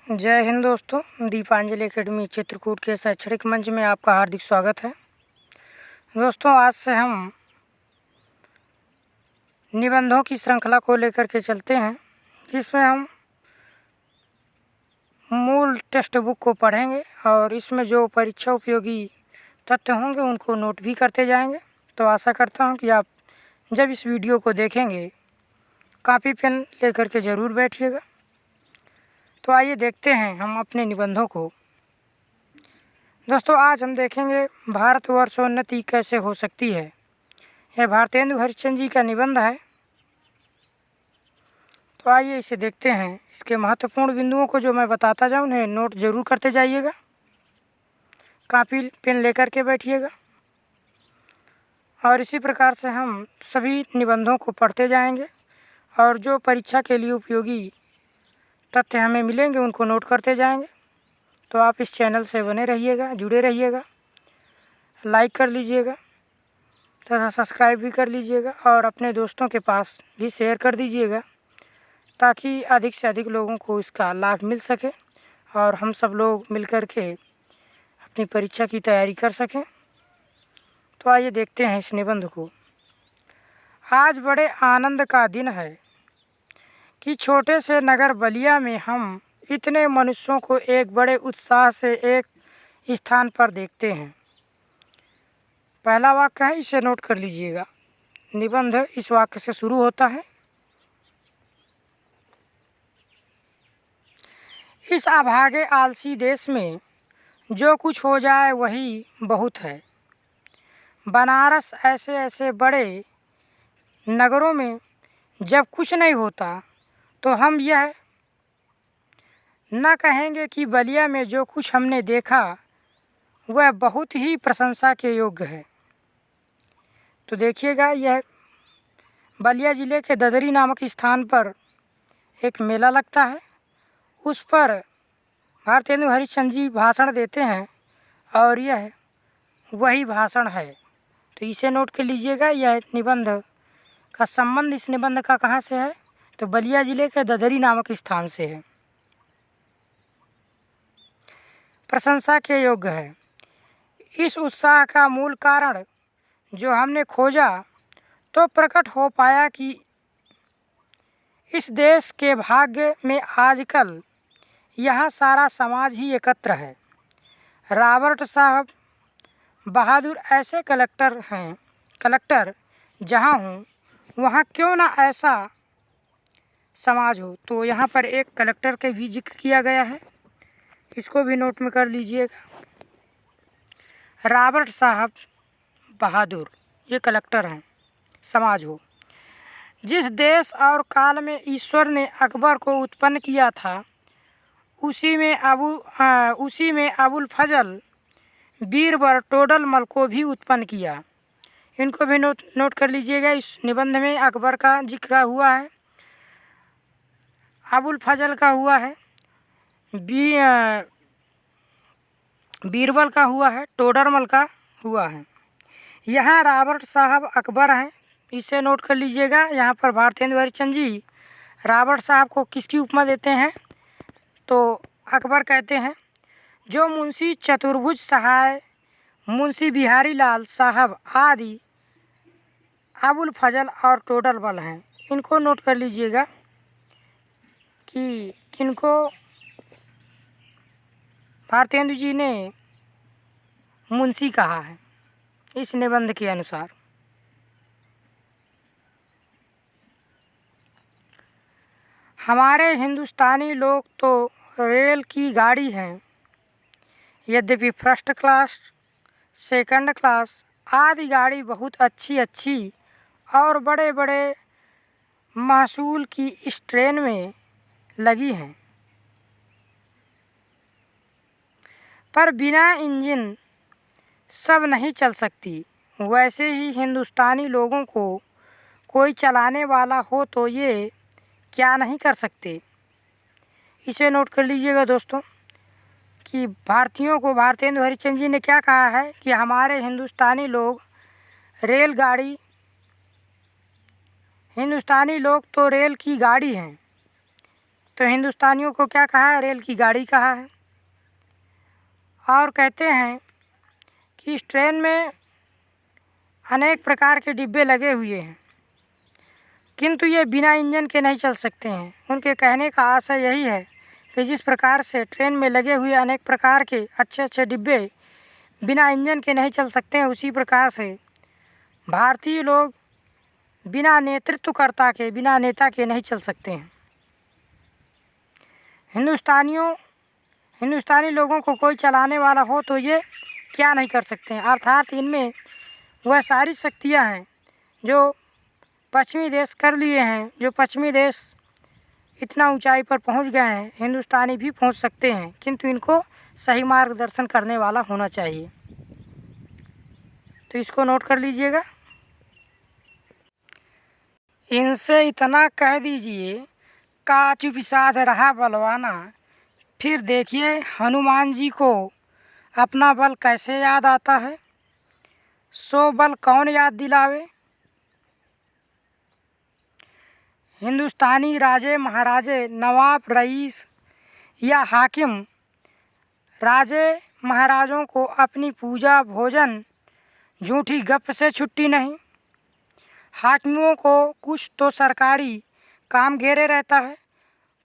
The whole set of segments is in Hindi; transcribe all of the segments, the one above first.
जय हिंद दोस्तों, दीपांजलि एकेडमी चित्रकूट के शैक्षणिक मंच में आपका हार्दिक स्वागत है। दोस्तों, आज से हम निबंधों की श्रृंखला को लेकर के चलते हैं, जिसमें हम मूल टेक्स्ट बुक को पढ़ेंगे और इसमें जो परीक्षा उपयोगी तथ्य होंगे उनको नोट भी करते जाएंगे। तो आशा करता हूं कि आप जब इस वीडियो को देखेंगे कॉपी पेन लेकर के ज़रूर बैठिएगा। तो आइए देखते हैं हम अपने निबंधों को। दोस्तों, आज हम देखेंगे भारतवर्षोन्नति कैसे हो सकती है। यह भारतेंदु हरिश्चंद्र जी का निबंध है। तो आइए इसे देखते हैं। इसके महत्वपूर्ण बिंदुओं को जो मैं बताता जाऊँ उन्हें नोट ज़रूर करते जाइएगा, कॉपी पेन लेकर के बैठिएगा और इसी प्रकार से हम सभी निबंधों को पढ़ते जाएंगे और जो परीक्षा के लिए उपयोगी तथ्य हमें मिलेंगे उनको नोट करते जाएंगे। तो आप इस चैनल से बने रहिएगा, जुड़े रहिएगा, लाइक कर लीजिएगा तथा सब्सक्राइब भी कर लीजिएगा और अपने दोस्तों के पास भी शेयर कर दीजिएगा, ताकि अधिक से अधिक लोगों को इसका लाभ मिल सके और हम सब लोग मिलकर के अपनी परीक्षा की तैयारी कर सकें। तो आइए देखते हैं इस निबंध को। आज बड़े आनंद का दिन है कि छोटे से नगर बलिया में हम इतने मनुष्यों को एक बड़े उत्साह से एक स्थान पर देखते हैं। पहला वाक्य है, इसे नोट कर लीजिएगा। निबंध इस वाक्य से शुरू होता है। इस अभागे आलसी देश में जो कुछ हो जाए वही बहुत है। बनारस ऐसे ऐसे बड़े नगरों में जब कुछ नहीं होता तो हम यह न कहेंगे कि बलिया में जो कुछ हमने देखा वह बहुत ही प्रशंसा के योग्य है। तो देखिएगा, यह बलिया ज़िले के ददरी नामक स्थान पर एक मेला लगता है। उस पर भारतेंदु हरिश्चंद्र जी भाषण देते हैं और यह वही भाषण है। तो इसे नोट कर लीजिएगा। यह निबंध का संबंध इस निबंध का कहाँ से है, तो बलिया ज़िले के ददरी नामक स्थान से है। प्रशंसा के योग्य है। इस उत्साह का मूल कारण जो हमने खोजा तो प्रकट हो पाया कि इस देश के भाग्य में आजकल यहाँ सारा समाज ही एकत्र है। रॉबर्ट साहब बहादुर ऐसे कलेक्टर जहाँ हों वहाँ क्यों ना ऐसा समाज हो। तो यहाँ पर एक कलेक्टर के भी जिक्र किया गया है, इसको भी नोट में कर लीजिएगा। रॉबर्ट साहब बहादुर ये कलेक्टर हैं, समाज हो। जिस देश और काल में ईश्वर ने अकबर को उत्पन्न किया था उसी में अबुल फजल बीरबल टोडरमल को भी उत्पन्न किया। इनको भी नोट कर लीजिएगा। इस निबंध में अकबर का जिक्र हुआ है, अबुल फजल का हुआ है, बीरबल का हुआ है, टोडरमल का हुआ है। यहाँ रॉबर्ट साहब अकबर हैं, इसे नोट कर लीजिएगा। यहाँ पर भारतेंदु हरिश्चंद्र जी रॉबर्ट साहब को किसकी उपमा देते हैं, तो अकबर कहते हैं जो मुंशी चतुर्भुज सहाय, मुंशी बिहारी लाल साहब आदि अबुल फजल और टोडरमल हैं। इनको नोट कर लीजिएगा कि किनको भारतेंदु जी ने मुंशी कहा है इस निबंध के अनुसार। हमारे हिंदुस्तानी लोग तो रेल की गाड़ी हैं, यद्यपि फर्स्ट क्लास, सेकंड क्लास आदि गाड़ी बहुत अच्छी अच्छी और बड़े बड़े महसूल की इस ट्रेन में लगी हैं, पर बिना इंजन सब नहीं चल सकती। वैसे ही हिंदुस्तानी लोगों को कोई चलाने वाला हो तो ये क्या नहीं कर सकते। इसे नोट कर लीजिएगा दोस्तों कि भारतीयों को भारतेंदु हरिश्चंद्र जी ने क्या कहा है कि हमारे हिंदुस्तानी लोग तो रेल की गाड़ी हैं, तो हिंदुस्तानियों को क्या कहा है? रेल की गाड़ी कहा है। और कहते हैं कि इस ट्रेन में अनेक प्रकार के डिब्बे लगे हुए हैं, किंतु ये बिना इंजन के नहीं चल सकते हैं। उनके कहने का आशय यही है कि जिस प्रकार से ट्रेन में लगे हुए अनेक प्रकार के अच्छे अच्छे डिब्बे बिना इंजन के नहीं चल सकते हैं, उसी प्रकार से भारतीय लोग बिना नेतृत्वकर्ता के, बिना नेता के नहीं चल सकते हैं। हिंदुस्तानी लोगों को कोई चलाने वाला हो तो ये क्या नहीं कर सकते हैं। अर्थात इनमें वह सारी शक्तियाँ हैं जो पश्चिमी देश कर लिए हैं। जो पश्चिमी देश इतना ऊंचाई पर पहुंच गए हैं, हिंदुस्तानी भी पहुंच सकते हैं, किंतु इनको सही मार्गदर्शन करने वाला होना चाहिए। तो इसको नोट कर लीजिएगा। इनसे इतना कह दीजिए का चुप साध रहा बलवाना, फिर देखिए हनुमान जी को अपना बल कैसे याद आता है। सो बल कौन याद दिलावे। हिंदुस्तानी राजे महाराजे, नवाब, रईस या हाकिम राजे महाराजों को अपनी पूजा, भोजन, झूठी गप से छुट्टी नहीं। हाकिमों को कुछ तो सरकारी काम घेरे रहता है,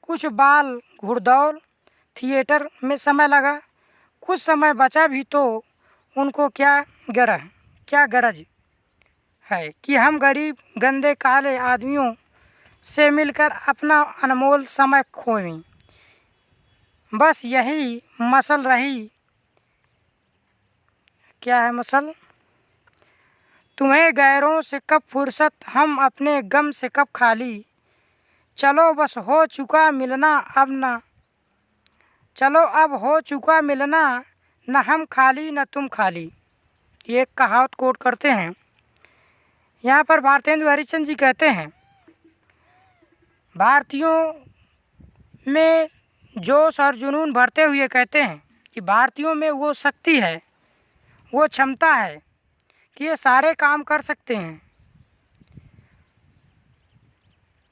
कुछ बाल घुड़दौड़ थिएटर में समय लगा, कुछ समय बचा भी तो उनको क्या गरज है कि हम गरीब गंदे काले आदमियों से मिलकर अपना अनमोल समय खोएं। बस यही मसल रही। क्या है मसल? तुम्हें गैरों से कब फुर्सत, हम अपने गम से कब खाली। चलो बस हो चुका मिलना अब हो चुका मिलना, न हम खाली न तुम खाली। ये एक कहावत कोट करते हैं। यहाँ पर भारतेंदु हरिश्चंद्र जी कहते हैं, भारतीयों में जोश और जुनून भरते हुए कहते हैं कि भारतीयों में वो शक्ति है, वो क्षमता है कि ये सारे काम कर सकते हैं।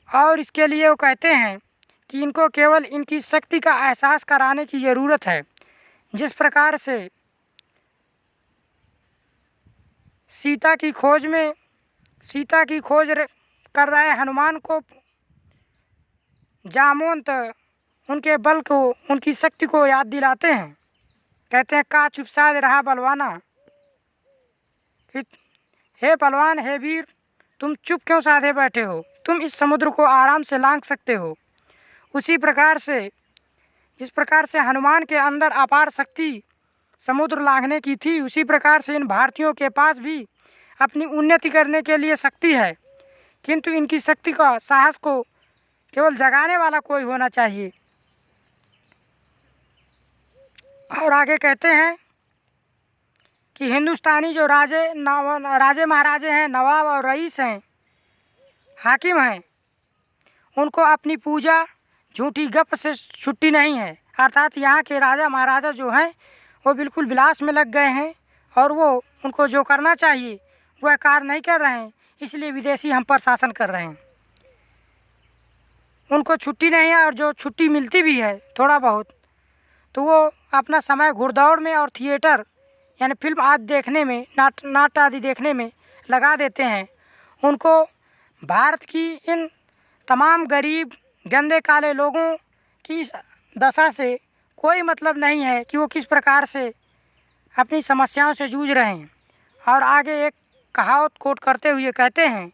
और इसके लिए वो कहते हैं कि इनको केवल इनकी शक्ति का एहसास कराने की ज़रूरत है। जिस प्रकार से सीता की खोज कर रहे हनुमान को जामवंत उनके बल को, उनकी शक्ति को याद दिलाते हैं। कहते हैं का चुप साध रहा बलवाना, हे बलवान, हे वीर, तुम चुप क्यों साधे बैठे हो। तुम इस समुद्र को आराम से लांघ सकते हो। उसी प्रकार से जिस प्रकार से हनुमान के अंदर अपार शक्ति समुद्र लांघने की थी, उसी प्रकार से इन भारतीयों के पास भी अपनी उन्नति करने के लिए शक्ति है, किंतु इनकी शक्ति का, साहस को केवल जगाने वाला कोई होना चाहिए। और आगे कहते हैं कि हिंदुस्तानी जो राजे महाराजे हैं, नवाब और रईस हैं, हाकिम हैं, उनको अपनी पूजा, झूठी गप से छुट्टी नहीं है। अर्थात यहाँ के राजा महाराजा जो हैं वो बिल्कुल विलास में लग गए हैं और वो उनको जो करना चाहिए वह कार्य नहीं कर रहे हैं, इसलिए विदेशी हम पर शासन कर रहे हैं। उनको छुट्टी नहीं है, और जो छुट्टी मिलती भी है थोड़ा बहुत, तो वो अपना समय घुड़दौड़ में और थिएटर यानी फिल्म आदि देखने में, नाट्य आदि देखने में लगा देते हैं। उनको भारत की इन तमाम गरीब गंदे काले लोगों की इस दशा से कोई मतलब नहीं है कि वो किस प्रकार से अपनी समस्याओं से जूझ रहे हैं। और आगे एक कहावत कोट करते हुए कहते हैं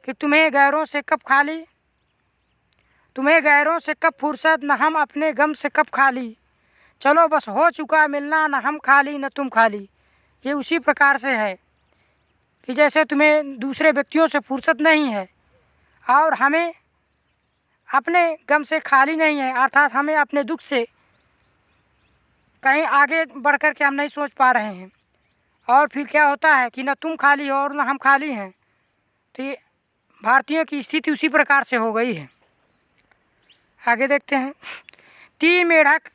कि तुम्हें गैरों से कब फुर्सत, न हम अपने गम से कब खाली। चलो बस हो चुका मिलना, न हम खाली न तुम खाली। ये उसी प्रकार से है कि जैसे तुम्हें दूसरे व्यक्तियों से फुर्सत नहीं है और हमें अपने गम से खाली नहीं है, अर्थात हमें अपने दुख से कहीं आगे बढ़ कर के हम नहीं सोच पा रहे हैं। और फिर क्या होता है कि न तुम खाली हो और न हम खाली हैं। तो ये भारतीयों की स्थिति उसी प्रकार से हो गई है। आगे देखते हैं। 3 मेढक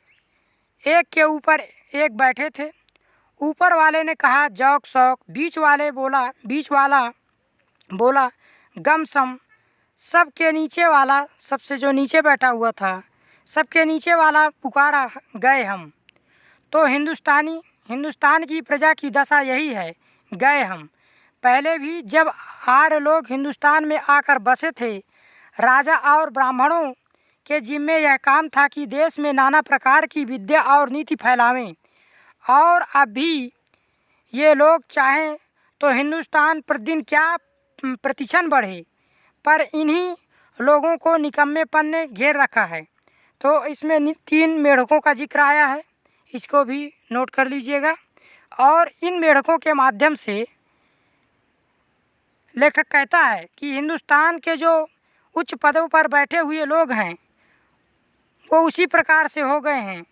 एक के ऊपर एक बैठे थे। ऊपर वाले ने कहा जौक शौक, बीच वाला बोला गम सम, सबके नीचे वाला, सबसे जो नीचे बैठा हुआ था, सबके नीचे वाला पुकारा गए हम। तो हिंदुस्तान की प्रजा की दशा यही है, गए हम। पहले भी जब आर्य लोग हिंदुस्तान में आकर बसे थे, राजा और ब्राह्मणों के जिम्मे यह काम था कि देश में नाना प्रकार की विद्या और नीति फैलावें। और अब भी ये लोग चाहें तो हिंदुस्तान प्रतिदिन क्या प्रतिशत बढ़े, पर इन्हीं लोगों को निकम्मेपन ने घेर रखा है। तो इसमें 3 मेढकों का जिक्र आया है, इसको भी नोट कर लीजिएगा। और इन मेढकों के माध्यम से लेखक कहता है कि हिंदुस्तान के जो उच्च पदों पर बैठे हुए लोग हैं वो उसी प्रकार से हो गए हैं।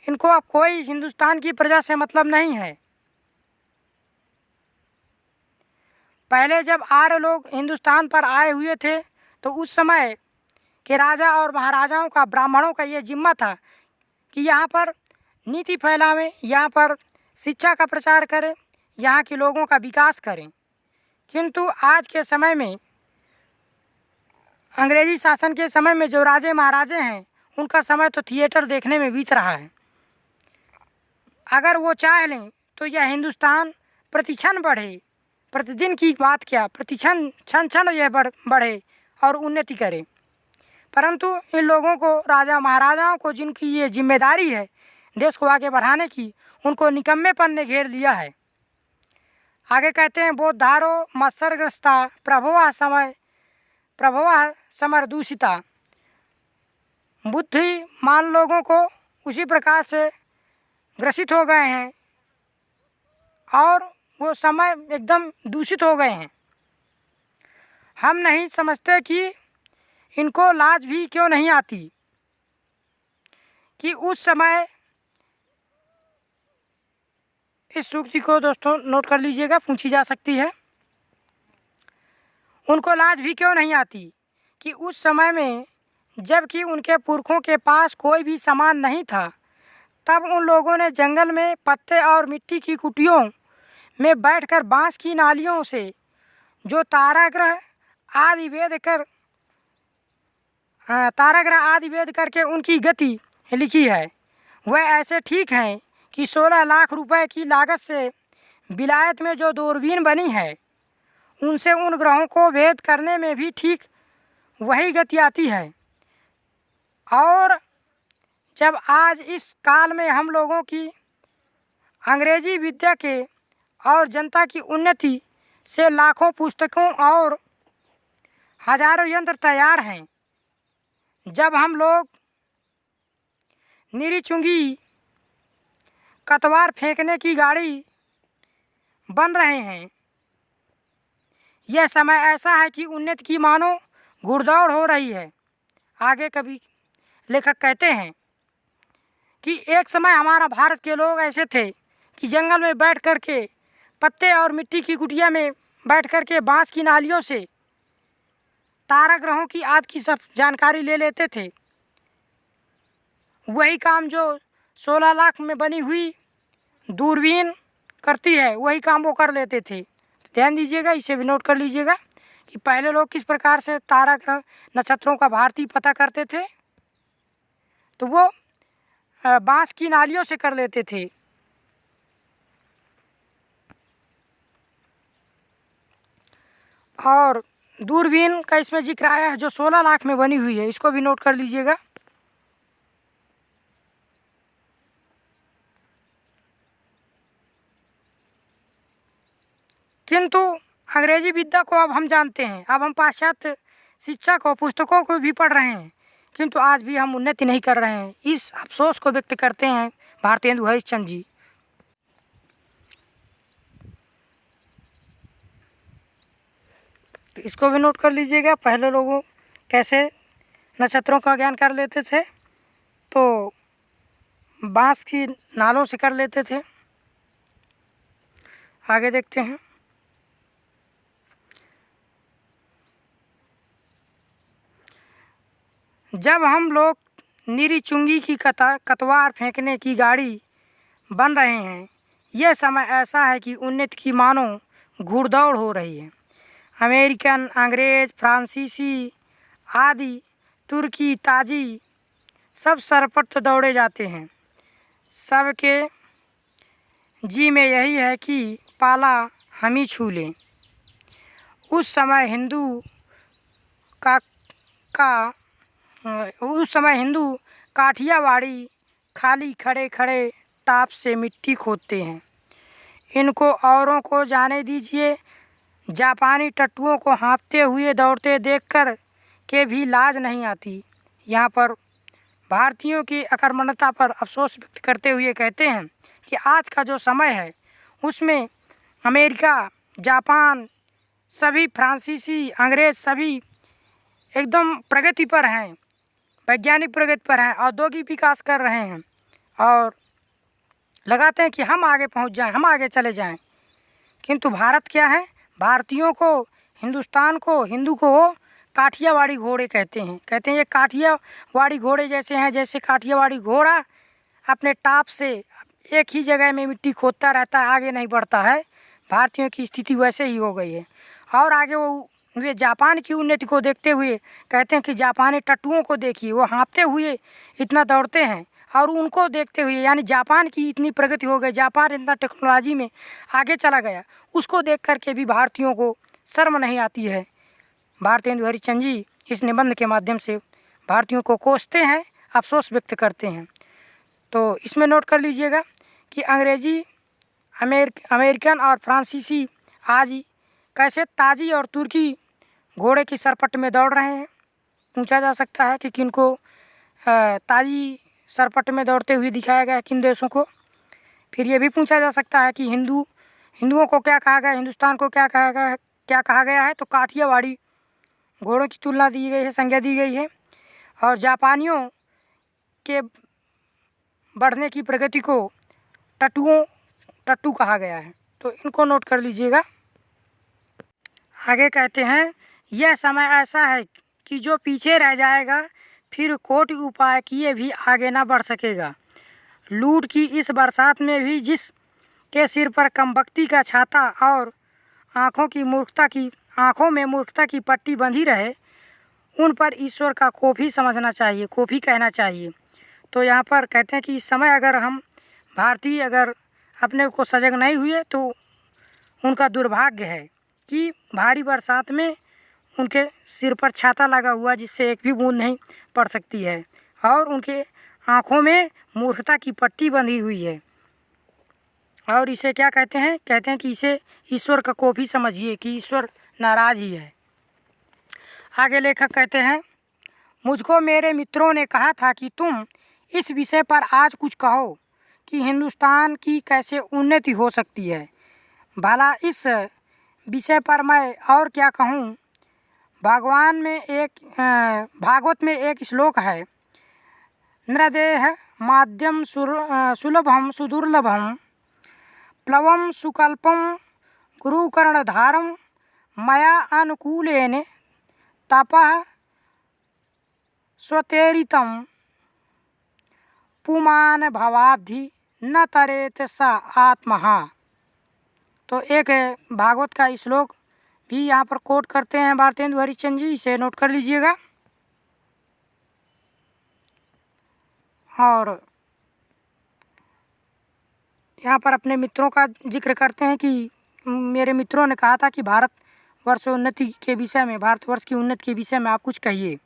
इनको अब कोई हिंदुस्तान की प्रजा से मतलब नहीं है। पहले जब आर्य लोग हिंदुस्तान पर आए हुए थे तो उस समय के राजा और महाराजाओं का, ब्राह्मणों का ये जिम्मा था कि यहाँ पर नीति फैलावें, यहाँ पर शिक्षा का प्रचार करें, यहाँ के लोगों का विकास करें। किंतु आज के समय में, अंग्रेजी शासन के समय में जो राजे महाराजे हैं उनका समय तो थिएटर देखने में बीत रहा है। अगर वो चाह लें तो यह हिंदुस्तान प्रतिक्षण बढ़े, प्रतिदिन की बात क्या, प्रतिक्षण क्षण यह बढ़े और उन्नति करे। परंतु इन लोगों को, राजा महाराजाओं को, जिनकी ये जिम्मेदारी है देश को आगे बढ़ाने की, उनको निकम्मेपन ने घेर लिया है। आगे कहते हैं, बोधारो मत्सरग्रस्ता प्रभवा समर दूषिता। बुद्धिमान लोगों को उसी प्रकार से ग्रसित हो गए हैं और वो समय एकदम दूषित हो गए हैं। हम नहीं समझते कि इनको लाज भी क्यों नहीं आती कि उस समय, इस सूक्ति को दोस्तों नोट कर लीजिएगा, पूछी जा सकती है। उनको लाज भी क्यों नहीं आती कि उस समय में जबकि उनके पुरखों के पास कोई भी सामान नहीं था, तब उन लोगों ने जंगल में पत्ते और मिट्टी की कुटियों में बैठकर बांस की नालियों से जो ताराग्रह आदि वेद करके उनकी गति लिखी है, वह ऐसे ठीक हैं कि 16 लाख रुपए की लागत से विलायत में जो दूरबीन बनी है, उनसे उन ग्रहों को भेद करने में भी ठीक वही गति आती है। और जब आज इस काल में हम लोगों की अंग्रेजी विद्या के और जनता की उन्नति से लाखों पुस्तकों और हजारों यंत्र तैयार हैं, जब हम लोग निरी चुंगी कतवार फेंकने की गाड़ी बन रहे हैं, यह समय ऐसा है कि उन्नति की मानो घुड़दौड़ हो रही है। आगे कभी लेखक कहते हैं कि एक समय हमारा भारत के लोग ऐसे थे कि जंगल में बैठ कर के पत्ते और मिट्टी की कुटिया में बैठ कर के बांस की नालियों से तारा ग्रहों की आदि की सब जानकारी ले लेते थे। वही काम जो 16 लाख में बनी हुई दूरबीन करती है, वही काम वो कर लेते थे। ध्यान दीजिएगा, इसे भी नोट कर लीजिएगा कि पहले लोग किस प्रकार से तारा ग्रह नक्षत्रों का भारती पता करते थे, तो वो बांस की नालियों से कर लेते थे। और दूरबीन का इसमें जिक्र आया है जो 16 लाख में बनी हुई है, इसको भी नोट कर लीजिएगा। किंतु अंग्रेजी विद्या को अब हम जानते हैं, अब हम पाश्चात्य शिक्षा को, पुस्तकों को भी पढ़ रहे हैं, किंतु आज भी हम उन्नति नहीं कर रहे हैं। इस अफसोस को व्यक्त करते हैं भारतेंदु हरिश्चंद्र जी। तो इसको भी नोट कर लीजिएगा, पहले लोगों कैसे नक्षत्रों का ज्ञान कर लेते थे, तो बांस की नालों से कर लेते थे। आगे देखते हैं, जब हम लोग निरी चुंगी की कतवार फेंकने की गाड़ी बन रहे हैं, यह समय ऐसा है कि उन्नति की मानो घुड़दौड़ हो रही है। अमेरिकन, अंग्रेज़, फ्रांसीसी आदि, तुर्की, ताजी सब सरपट तो दौड़े जाते हैं। सबके जी में यही है कि पाला हम ही छू लें। उस समय हिंदू काठियावाड़ी खाली खड़े खड़े टाप से मिट्टी खोदते हैं। इनको औरों को जाने दीजिए। जापानी टट्टुओं को हाँफते हुए दौड़ते देखकर के भी लाज नहीं आती। यहाँ पर भारतीयों की अकर्मण्यता पर अफसोस व्यक्त करते हुए कहते हैं कि आज का जो समय है उसमें अमेरिका, जापान, सभी फ्रांसीसी, अंग्रेज़ सभी एकदम प्रगति पर हैं, वैज्ञानिक प्रगति पर हैं, औद्योगिक विकास कर रहे हैं और लगाते हैं कि हम आगे पहुंच जाएं, हम आगे चले जाएं। किंतु भारत क्या है? भारतीयों को, हिंदुस्तान को, हिंदू को वो काठियावाड़ी घोड़े कहते हैं। ये काठियावाड़ी घोड़े जैसे हैं, जैसे काठियावाड़ी घोड़ा अपने टाप से एक ही जगह में मिट्टी खोदता रहता है, आगे नहीं बढ़ता है। भारतीयों की स्थिति वैसे ही हो गई है। और आगे वे जापान की उन्नति को देखते हुए कहते हैं कि जापानी टट्टुओं को देखिए, वो हाँफते हुए इतना दौड़ते हैं। और उनको देखते हुए, यानी जापान की इतनी प्रगति हो गई, जापान इतना टेक्नोलॉजी में आगे चला गया, उसको देख करके भी भारतीयों को शर्म नहीं आती है। भारतेंदु हरिश्चंद्र जी इस निबंध के माध्यम से भारतीयों को कोसते हैं, अफसोस व्यक्त करते हैं। तो इसमें नोट कर लीजिएगा कि अंग्रेजी, अमेरिकन और फ्रांसीसी आज कैसे ताजी और तुर्की घोड़े की सरपट में दौड़ रहे हैं। पूछा जा सकता है कि किनको ताजी सरपट में दौड़ते हुए दिखाया गया, किन देशों को। फिर ये भी पूछा जा सकता है कि हिंदुओं को क्या कहा गया, हिंदुस्तान को क्या कहा गया है। तो काठियावाड़ी घोड़ों की तुलना दी गई है, संज्ञा दी गई है। और जापानियों के बढ़ने की प्रगति को टट्टू कहा गया है। तो इनको नोट कर लीजिएगा। आगे कहते हैं, यह समय ऐसा है कि जो पीछे रह जाएगा फिर कोटि उपाय किए भी आगे ना बढ़ सकेगा। लूट की इस बरसात में भी जिस के सिर पर कमबख्ती का छाता और आँखों में मूर्खता की पट्टी बंधी रहे, उन पर ईश्वर का कोफी समझना चाहिए, कोफी कहना चाहिए। तो यहाँ पर कहते हैं कि इस समय अगर हम भारतीय अगर अपने को सजग नहीं हुए तो उनका दुर्भाग्य है कि भारी बरसात में उनके सिर पर छाता लगा हुआ जिससे एक भी बूंद नहीं पड़ सकती है, और उनके आँखों में मूर्खता की पट्टी बंधी हुई है। और इसे क्या कहते हैं? कहते हैं कि इसे ईश्वर का कोफी समझिए कि ईश्वर नाराज ही है। आगे लेखक कहते हैं, मुझको मेरे मित्रों ने कहा था कि तुम इस विषय पर आज कुछ कहो कि हिंदुस्तान की कैसे उन्नति हो सकती है। भला इस विषय पर मैं और क्या कहूँ। भागवत में एक श्लोक है, नृदेह माध्यम सुलभम सुदुर्लभम प्लवम सुकल्पम गुरुकर्णधारम मया अनुकूलेन तपः स्वतेरितम पुमान भवाब्धि न तरेत स आत्महा। तो एक भागवत का श्लोक भी यहाँ पर कोट करते हैं भारतेंदु हरिश्चंद्र जी, इसे नोट कर लीजिएगा। और यहाँ पर अपने मित्रों का जिक्र करते हैं कि मेरे मित्रों ने कहा था कि भारतवर्ष की उन्नति के विषय में आप कुछ कहिए।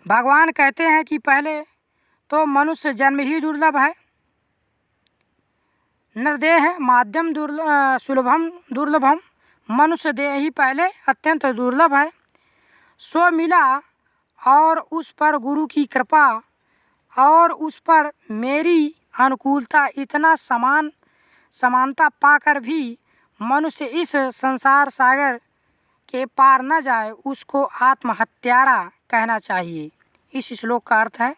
भगवान कहते हैं कि पहले तो मनुष्य जन्म ही दुर्लभ है, नरदेह माध्यम सुलभम दुर्लभम, मनुष्य देह ही पहले अत्यंत दुर्लभ है। सो मिला और उस पर गुरु की कृपा और उस पर मेरी अनुकूलता, इतना समानता पाकर भी मनुष्य इस संसार सागर के पार न जाए, उसको आत्महत्यारा कहना चाहिए। इस श्लोक का अर्थ है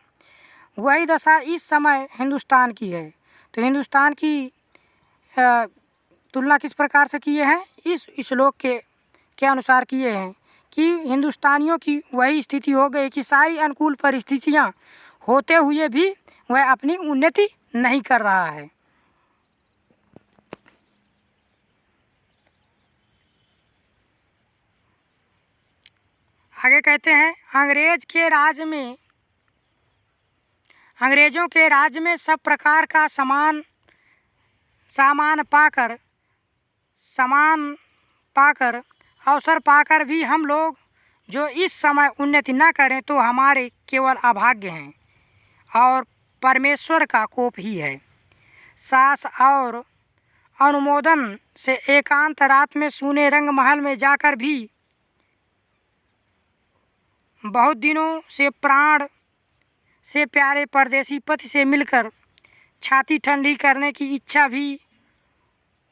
वही दशा इस समय हिंदुस्तान की है। तो हिंदुस्तान की तुलना किस प्रकार से किए हैं? इस श्लोक के अनुसार किए हैं कि हिंदुस्तानियों की वही स्थिति हो गई कि सारी अनुकूल परिस्थितियां होते हुए भी वह अपनी उन्नति नहीं कर रहा है। आगे कहते हैं अंग्रेजों के राज में सब प्रकार का सामान पाकर अवसर पाकर भी हम लोग जो इस समय उन्नति न करें तो हमारे केवल अभाग्य हैं और परमेश्वर का कोप ही है। सास और अनुमोदन से एकांत रात में सूने रंग महल में जाकर भी बहुत दिनों से प्राण से प्यारे परदेसी पति से मिलकर छाती ठंडी करने की इच्छा भी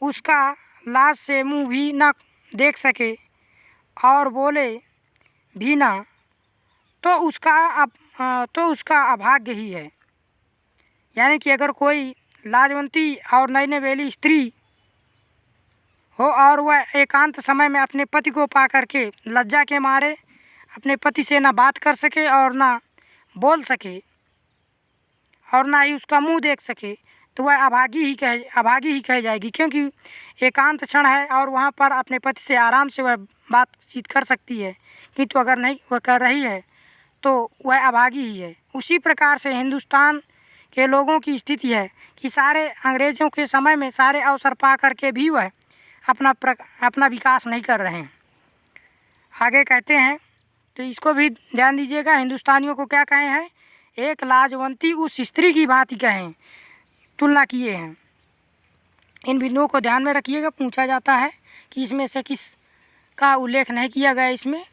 उसका लाज से मुंह भी न देख सके और बोले भी ना तो उसका अभाग्य ही है। यानी कि अगर कोई लाजवंती और नैनवेली स्त्री हो और वह एकांत समय में अपने पति को पा करके लज्जा के मारे अपने पति से ना बात कर सके और ना बोल सके और ना ही उसका मुंह देख सके तो वह अभागी ही कह जाएगी, क्योंकि एकांत क्षण है और वहाँ पर अपने पति से आराम से वह बातचीत कर सकती है, किंतु अगर नहीं वह कर रही है तो वह अभागी ही है। उसी प्रकार से हिंदुस्तान के लोगों की स्थिति है कि सारे अंग्रेज़ों के समय में सारे अवसर पा करके भी वह अपना विकास नहीं कर रहे हैं। आगे कहते हैं तो इसको भी ध्यान दीजिएगा, हिंदुस्तानियों को क्या कहे हैं, एक लाजवंती उस स्त्री की भांति कहें तुलना किए हैं। इन बिंदुओं को ध्यान में रखिएगा। पूछा जाता है कि इसमें से किस का उल्लेख नहीं किया गया इसमें,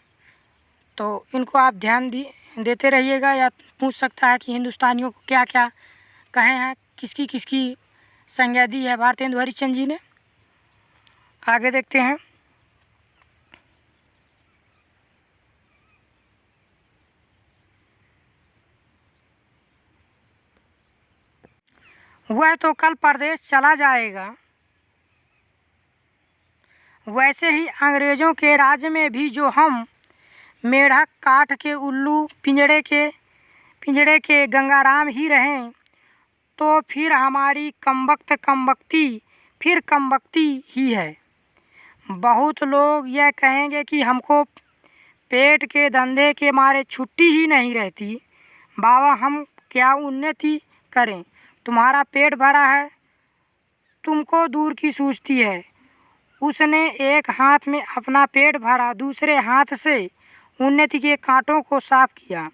तो इनको आप ध्यान देते रहिएगा। या पूछ सकता है कि हिंदुस्तानियों को क्या क्या कहे हैं, किसकी किसकी संज्ञा दी है भारतेंदु हरिश्चंद्र जी ने। आगे देखते हैं। वह तो कल परदेश चला जाएगा, वैसे ही अंग्रेज़ों के राज्य में भी जो हम मेढक काठ के उल्लू पिंजड़े के गंगाराम ही रहें तो फिर हमारी कमबख्ती ही है। बहुत लोग यह कहेंगे कि हमको पेट के धंधे के मारे छुट्टी ही नहीं रहती। बाबा हम क्या उन्नति करें, तुम्हारा पेट भरा है, तुमको दूर की सूझती है। उसने एक हाथ में अपना पेट भरा, दूसरे हाथ से उन्नति के कांटों को साफ किया।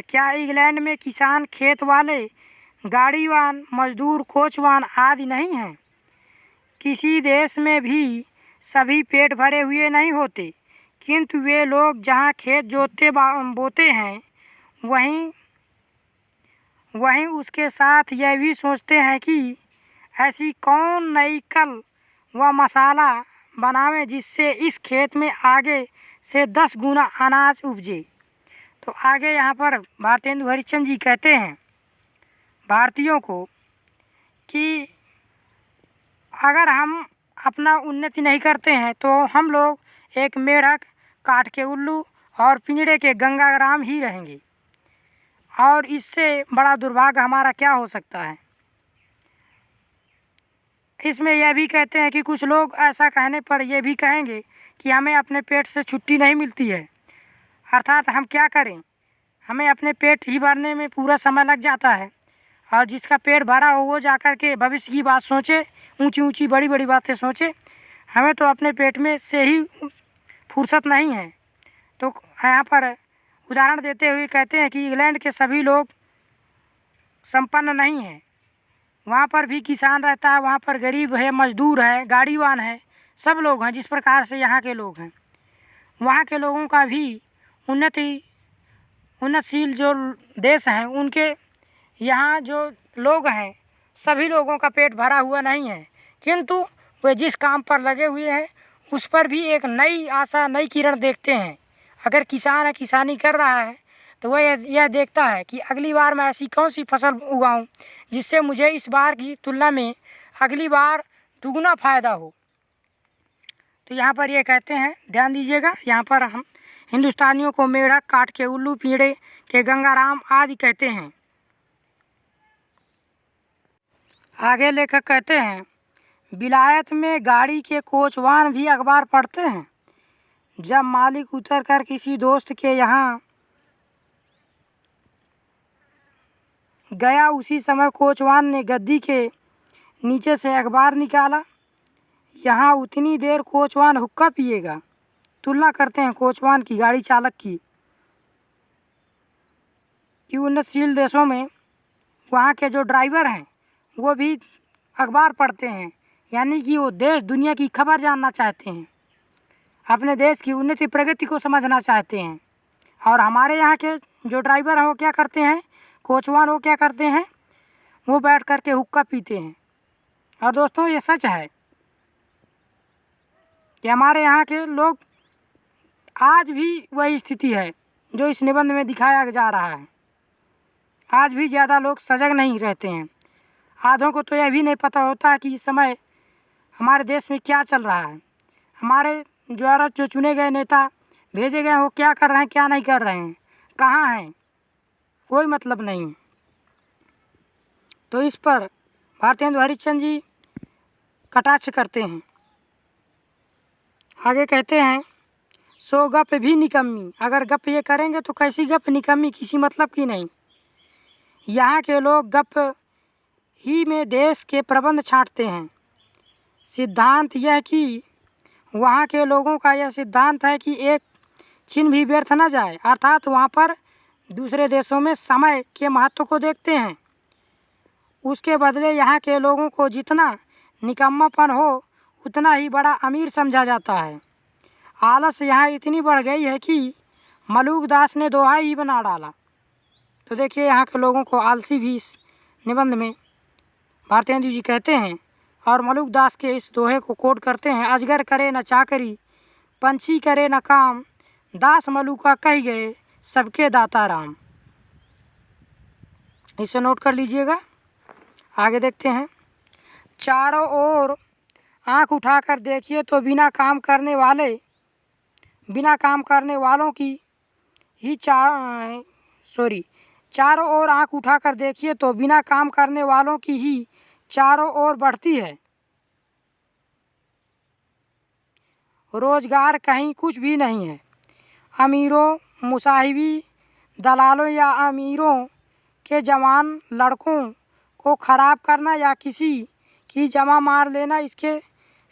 क्या इंग्लैंड में किसान, खेत वाले, गाड़ीवान, मजदूर, कोचवान आदि नहीं हैं? किसी देश में भी सभी पेट भरे हुए नहीं होते, किंतु वे लोग जहाँ खेत बोते हैं वहीं उसके साथ यह भी सोचते हैं कि ऐसी कौन नई कल व मसाला बनावें जिससे इस खेत में आगे से 10 गुना अनाज उपजे। तो आगे यहाँ पर भारतेंदु हरिश्चंद्र जी कहते हैं भारतीयों को कि अगर हम अपना उन्नति नहीं करते हैं तो हम लोग एक मेढक, काठ के उल्लू और पिंजड़े के गंगाराम ही रहेंगे, और इससे बड़ा दुर्भाग्य हमारा क्या हो सकता है। इसमें यह भी कहते हैं कि कुछ लोग ऐसा कहने पर यह भी कहेंगे कि हमें अपने पेट से छुट्टी नहीं मिलती है, अर्थात हम क्या करें, हमें अपने पेट ही भरने में पूरा समय लग जाता है, और जिसका पेट भरा हो वो जाकर के भविष्य की बात सोचे, ऊंची ऊंची बड़ी बड़ी बातें सोचे। हमें तो अपने पेट में से ही फुर्सत नहीं है। तो यहाँ पर उदाहरण देते हुए कहते हैं कि इंग्लैंड के सभी लोग संपन्न नहीं हैं, वहाँ पर भी किसान रहता है, वहाँ पर गरीब है, मजदूर है, गाड़ीवान है, सब लोग हैं। जिस प्रकार से यहाँ के लोग हैं, वहाँ के लोगों का भी उन्नतशील जो देश हैं उनके यहाँ जो लोग हैं सभी लोगों का पेट भरा हुआ नहीं है, किंतु वे जिस काम पर लगे हुए हैं उस पर भी एक नई आशा, नई किरण देखते हैं। अगर किसान है, किसानी कर रहा है, तो वह यह देखता है कि अगली बार मैं ऐसी कौन सी फसल उगाऊं जिससे मुझे इस बार की तुलना में अगली बार दुगुना फ़ायदा हो। तो यहाँ पर ये कहते हैं, ध्यान दीजिएगा, यहाँ पर हम हिंदुस्तानियों को मेढक, काठ के उल्लू, पिंजड़े के गंगाराम आदि कहते हैं। आगे लेकर कहते हैं विलायत में गाड़ी के कोचवान भी अखबार पढ़ते हैं। जब मालिक उतर कर किसी दोस्त के यहाँ गया, उसी समय कोचवान ने गद्दी के नीचे से अखबार निकाला। यहाँ उतनी देर कोचवान हुक्का पिएगा। तुलना करते हैं कोचवान की, गाड़ी चालक की, कि उन्नतशील देशों में वहाँ के जो ड्राइवर हैं वो भी अखबार पढ़ते हैं, यानी कि वो देश दुनिया की खबर जानना चाहते हैं, अपने देश की उन्नति प्रगति को समझना चाहते हैं। और हमारे यहाँ के जो ड्राइवर हैं वो क्या करते हैं, कोचवान वो क्या करते हैं, वो बैठ कर के हुक्का पीते हैं। और दोस्तों ये सच है कि हमारे यहाँ के लोग आज भी वही स्थिति है जो इस निबंध में दिखाया जा रहा है। आज भी ज़्यादा लोग सजग नहीं रहते हैं। आधों को तो यह भी नहीं पता होता कि इस समय हमारे देश में क्या चल रहा है, हमारे द्वारा जो चुने गए नेता भेजे गए वो क्या कर रहे हैं, क्या नहीं कर रहे हैं, कहाँ हैं, कोई मतलब नहीं। तो इस पर भारतेंदु हरिश्चंद्र जी कटाक्ष करते हैं। आगे कहते हैं, सो गप भी निकम्मी। अगर गप ये करेंगे तो कैसी गप निकम्मी, किसी मतलब की नहीं। यहाँ के लोग गप ही में देश के प्रबंध छांटते हैं। सिद्धांत यह कि वहाँ के लोगों का यह सिद्धांत है कि एक चिन्ह भी व्यर्थ न जाए, अर्थात वहाँ पर दूसरे देशों में समय के महत्व को देखते हैं। उसके बदले यहाँ के लोगों को जितना निकम्मापन हो उतना ही बड़ा अमीर समझा जाता है। आलस यहाँ इतनी बढ़ गई है कि मलुकदास ने दोहा ही बना डाला। तो देखिए यहाँ के लोगों को आलसी भी इस निबंध में भारतेंदु जी कहते हैं, और मलुकदास के इस दोहे को कोट करते हैं। अजगर करे न चाकरी, पंछी करे न काम, दास मलुका कह गए सबके दाता राम। इसे नोट कर लीजिएगा। आगे देखते हैं, चारों ओर आंख उठाकर देखिए तो बिना काम करने वालों की ही चारों ओर आंख उठाकर देखिए तो बिना काम करने वालों की ही चारों ओर बढ़ती है। रोजगार कहीं कुछ भी नहीं है। अमीरों, मुसाहिबी, दलालों या अमीरों के जवान लड़कों को ख़राब करना या किसी की जमा मार लेना, इसके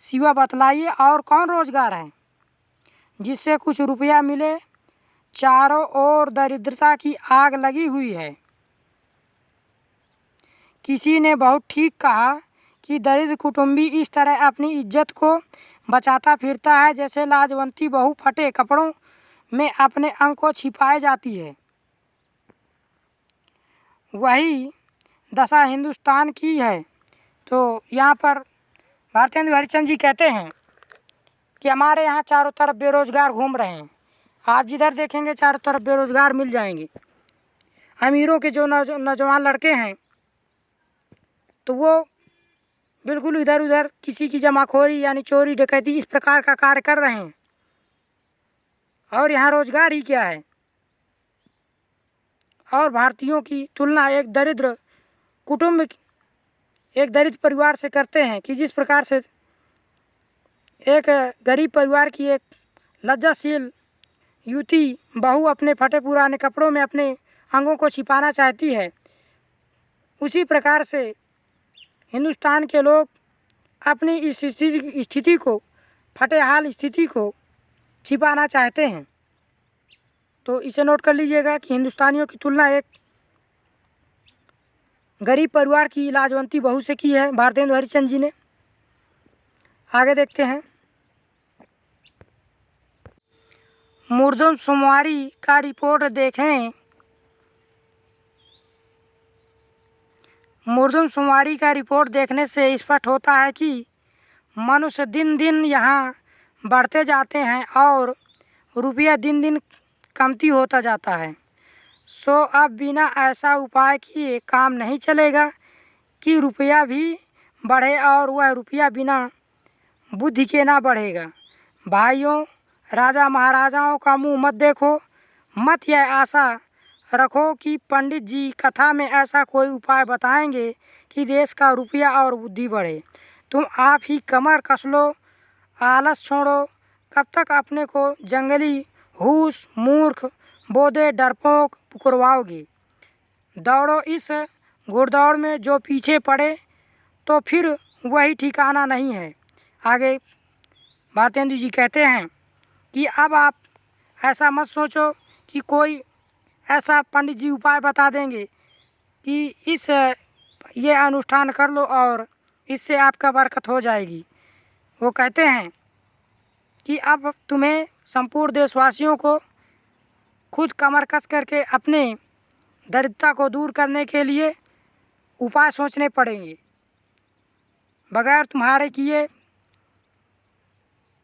सिवा बतलाइए और कौन रोजगार है जिससे कुछ रुपया मिले। चारों ओर दरिद्रता की आग लगी हुई है। किसी ने बहुत ठीक कहा कि दरिद्र कुटुंबी इस तरह अपनी इज्जत को बचाता फिरता है जैसे लाजवंती बहू फटे कपड़ों में अपने अंग को छिपाए जाती है। वही दशा हिंदुस्तान की है। तो यहाँ पर भारतेंदु हरिश्चंद्र जी कहते हैं कि हमारे यहाँ चारों तरफ बेरोजगार घूम रहे हैं। आप जिधर देखेंगे चारों तरफ बेरोजगार मिल जाएंगे। अमीरों के जो नौजवान लड़के हैं तो वो बिल्कुल इधर उधर किसी की जमाखोरी यानी चोरी डकैती इस प्रकार का कार्य कर रहे हैं। और यहाँ रोजगार ही क्या है। और भारतीयों की तुलना एक दरिद्र परिवार से करते हैं कि जिस प्रकार से एक गरीब परिवार की एक लज्जाशील युवती बहू अपने फटे पुराने कपड़ों में अपने अंगों को छिपाना चाहती है, उसी प्रकार से हिंदुस्तान के लोग अपनी इस स्थिति को, फटे हाल स्थिति को छिपाना चाहते हैं। तो इसे नोट कर लीजिएगा कि हिंदुस्तानियों की तुलना एक गरीब परिवार की लाजवंती बहू से की है भारतेंदु हरिश्चंद्र जी ने। आगे देखते हैं, मुर्दम शुमारी का रिपोर्ट देखें। मुर्दमशुमारी का रिपोर्ट देखने से स्पष्ट होता है कि मनुष्य दिन दिन यहाँ बढ़ते जाते हैं और रुपया दिन दिन कमती होता जाता है। सो अब बिना ऐसा उपाय किए काम नहीं चलेगा कि रुपया भी बढ़े और वह रुपया बिना बुद्धि के ना बढ़ेगा। भाइयों, राजा महाराजाओं का मुंह मत देखो, मत यह आशा रखो कि पंडित जी कथा में ऐसा कोई उपाय बताएंगे कि देश का रुपया और बुद्धि बढ़े। तुम आप ही कमर कस लो, आलस छोड़ो, कब तक अपने को जंगली हूस, मूर्ख, बोधे, डरपोक पुकरवाओगे? दौड़ो इस घुड़दौड़ में, जो पीछे पड़े तो फिर वही ठिकाना नहीं है। आगे भारतेंदु जी कहते हैं कि अब आप ऐसा मत सोचो कि कोई ऐसा पंडित जी उपाय बता देंगे कि ये अनुष्ठान कर लो और इससे आपका बरकत हो जाएगी। वो कहते हैं कि अब तुम्हें संपूर्ण देशवासियों को खुद कमर कस करके अपने दरिद्रता को दूर करने के लिए उपाय सोचने पड़ेंगे। बगैर तुम्हारे किए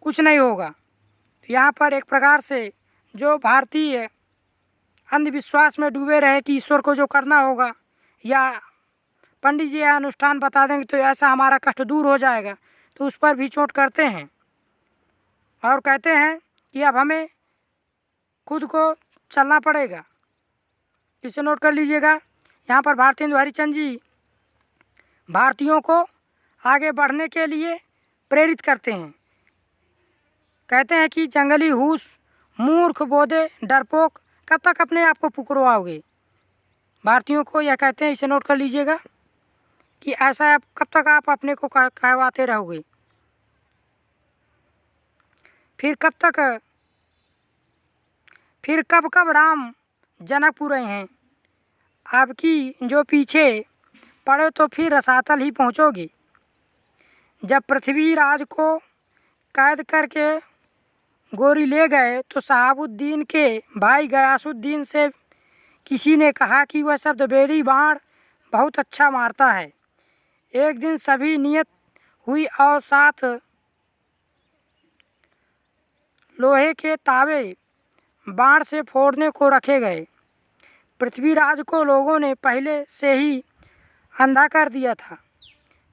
कुछ नहीं होगा। तो यहाँ पर एक प्रकार से जो भारतीय अंधविश्वास में डूबे रहे कि ईश्वर को जो करना होगा या पंडित जी यह अनुष्ठान बता देंगे तो ऐसा हमारा कष्ट दूर हो जाएगा, तो उस पर भी चोट करते हैं और कहते हैं कि अब हमें खुद को चलना पड़ेगा। इसे नोट कर लीजिएगा। यहाँ पर भारतेंदु हरिश्चंद्र जी भारतीयों को आगे बढ़ने के लिए प्रेरित करते हैं। कहते हैं कि जंगली हूस, मूर्ख, बोधे, डरपोक, कब तक अपने आप को पुकरवाओगे? भारतीयों को यह कहते हैं, इसे नोट कर लीजिएगा कि ऐसा कब तक आप अपने को कहवाते रहोगे? फिर कब कब राम जनकपुर आए हैं? आपकी जो पीछे पड़े तो फिर रसातल ही पहुँचोगे। जब पृथ्वीराज को कैद करके गोरी ले गए तो शहाबुद्दीन के भाई गयासुद्दीन से किसी ने कहा कि वह शब्दबेरी बाण बहुत अच्छा मारता है। एक दिन सभी नियत हुई और 7 लोहे के तावे बाण से फोड़ने को रखे गए। पृथ्वीराज को लोगों ने पहले से ही अंधा कर दिया था।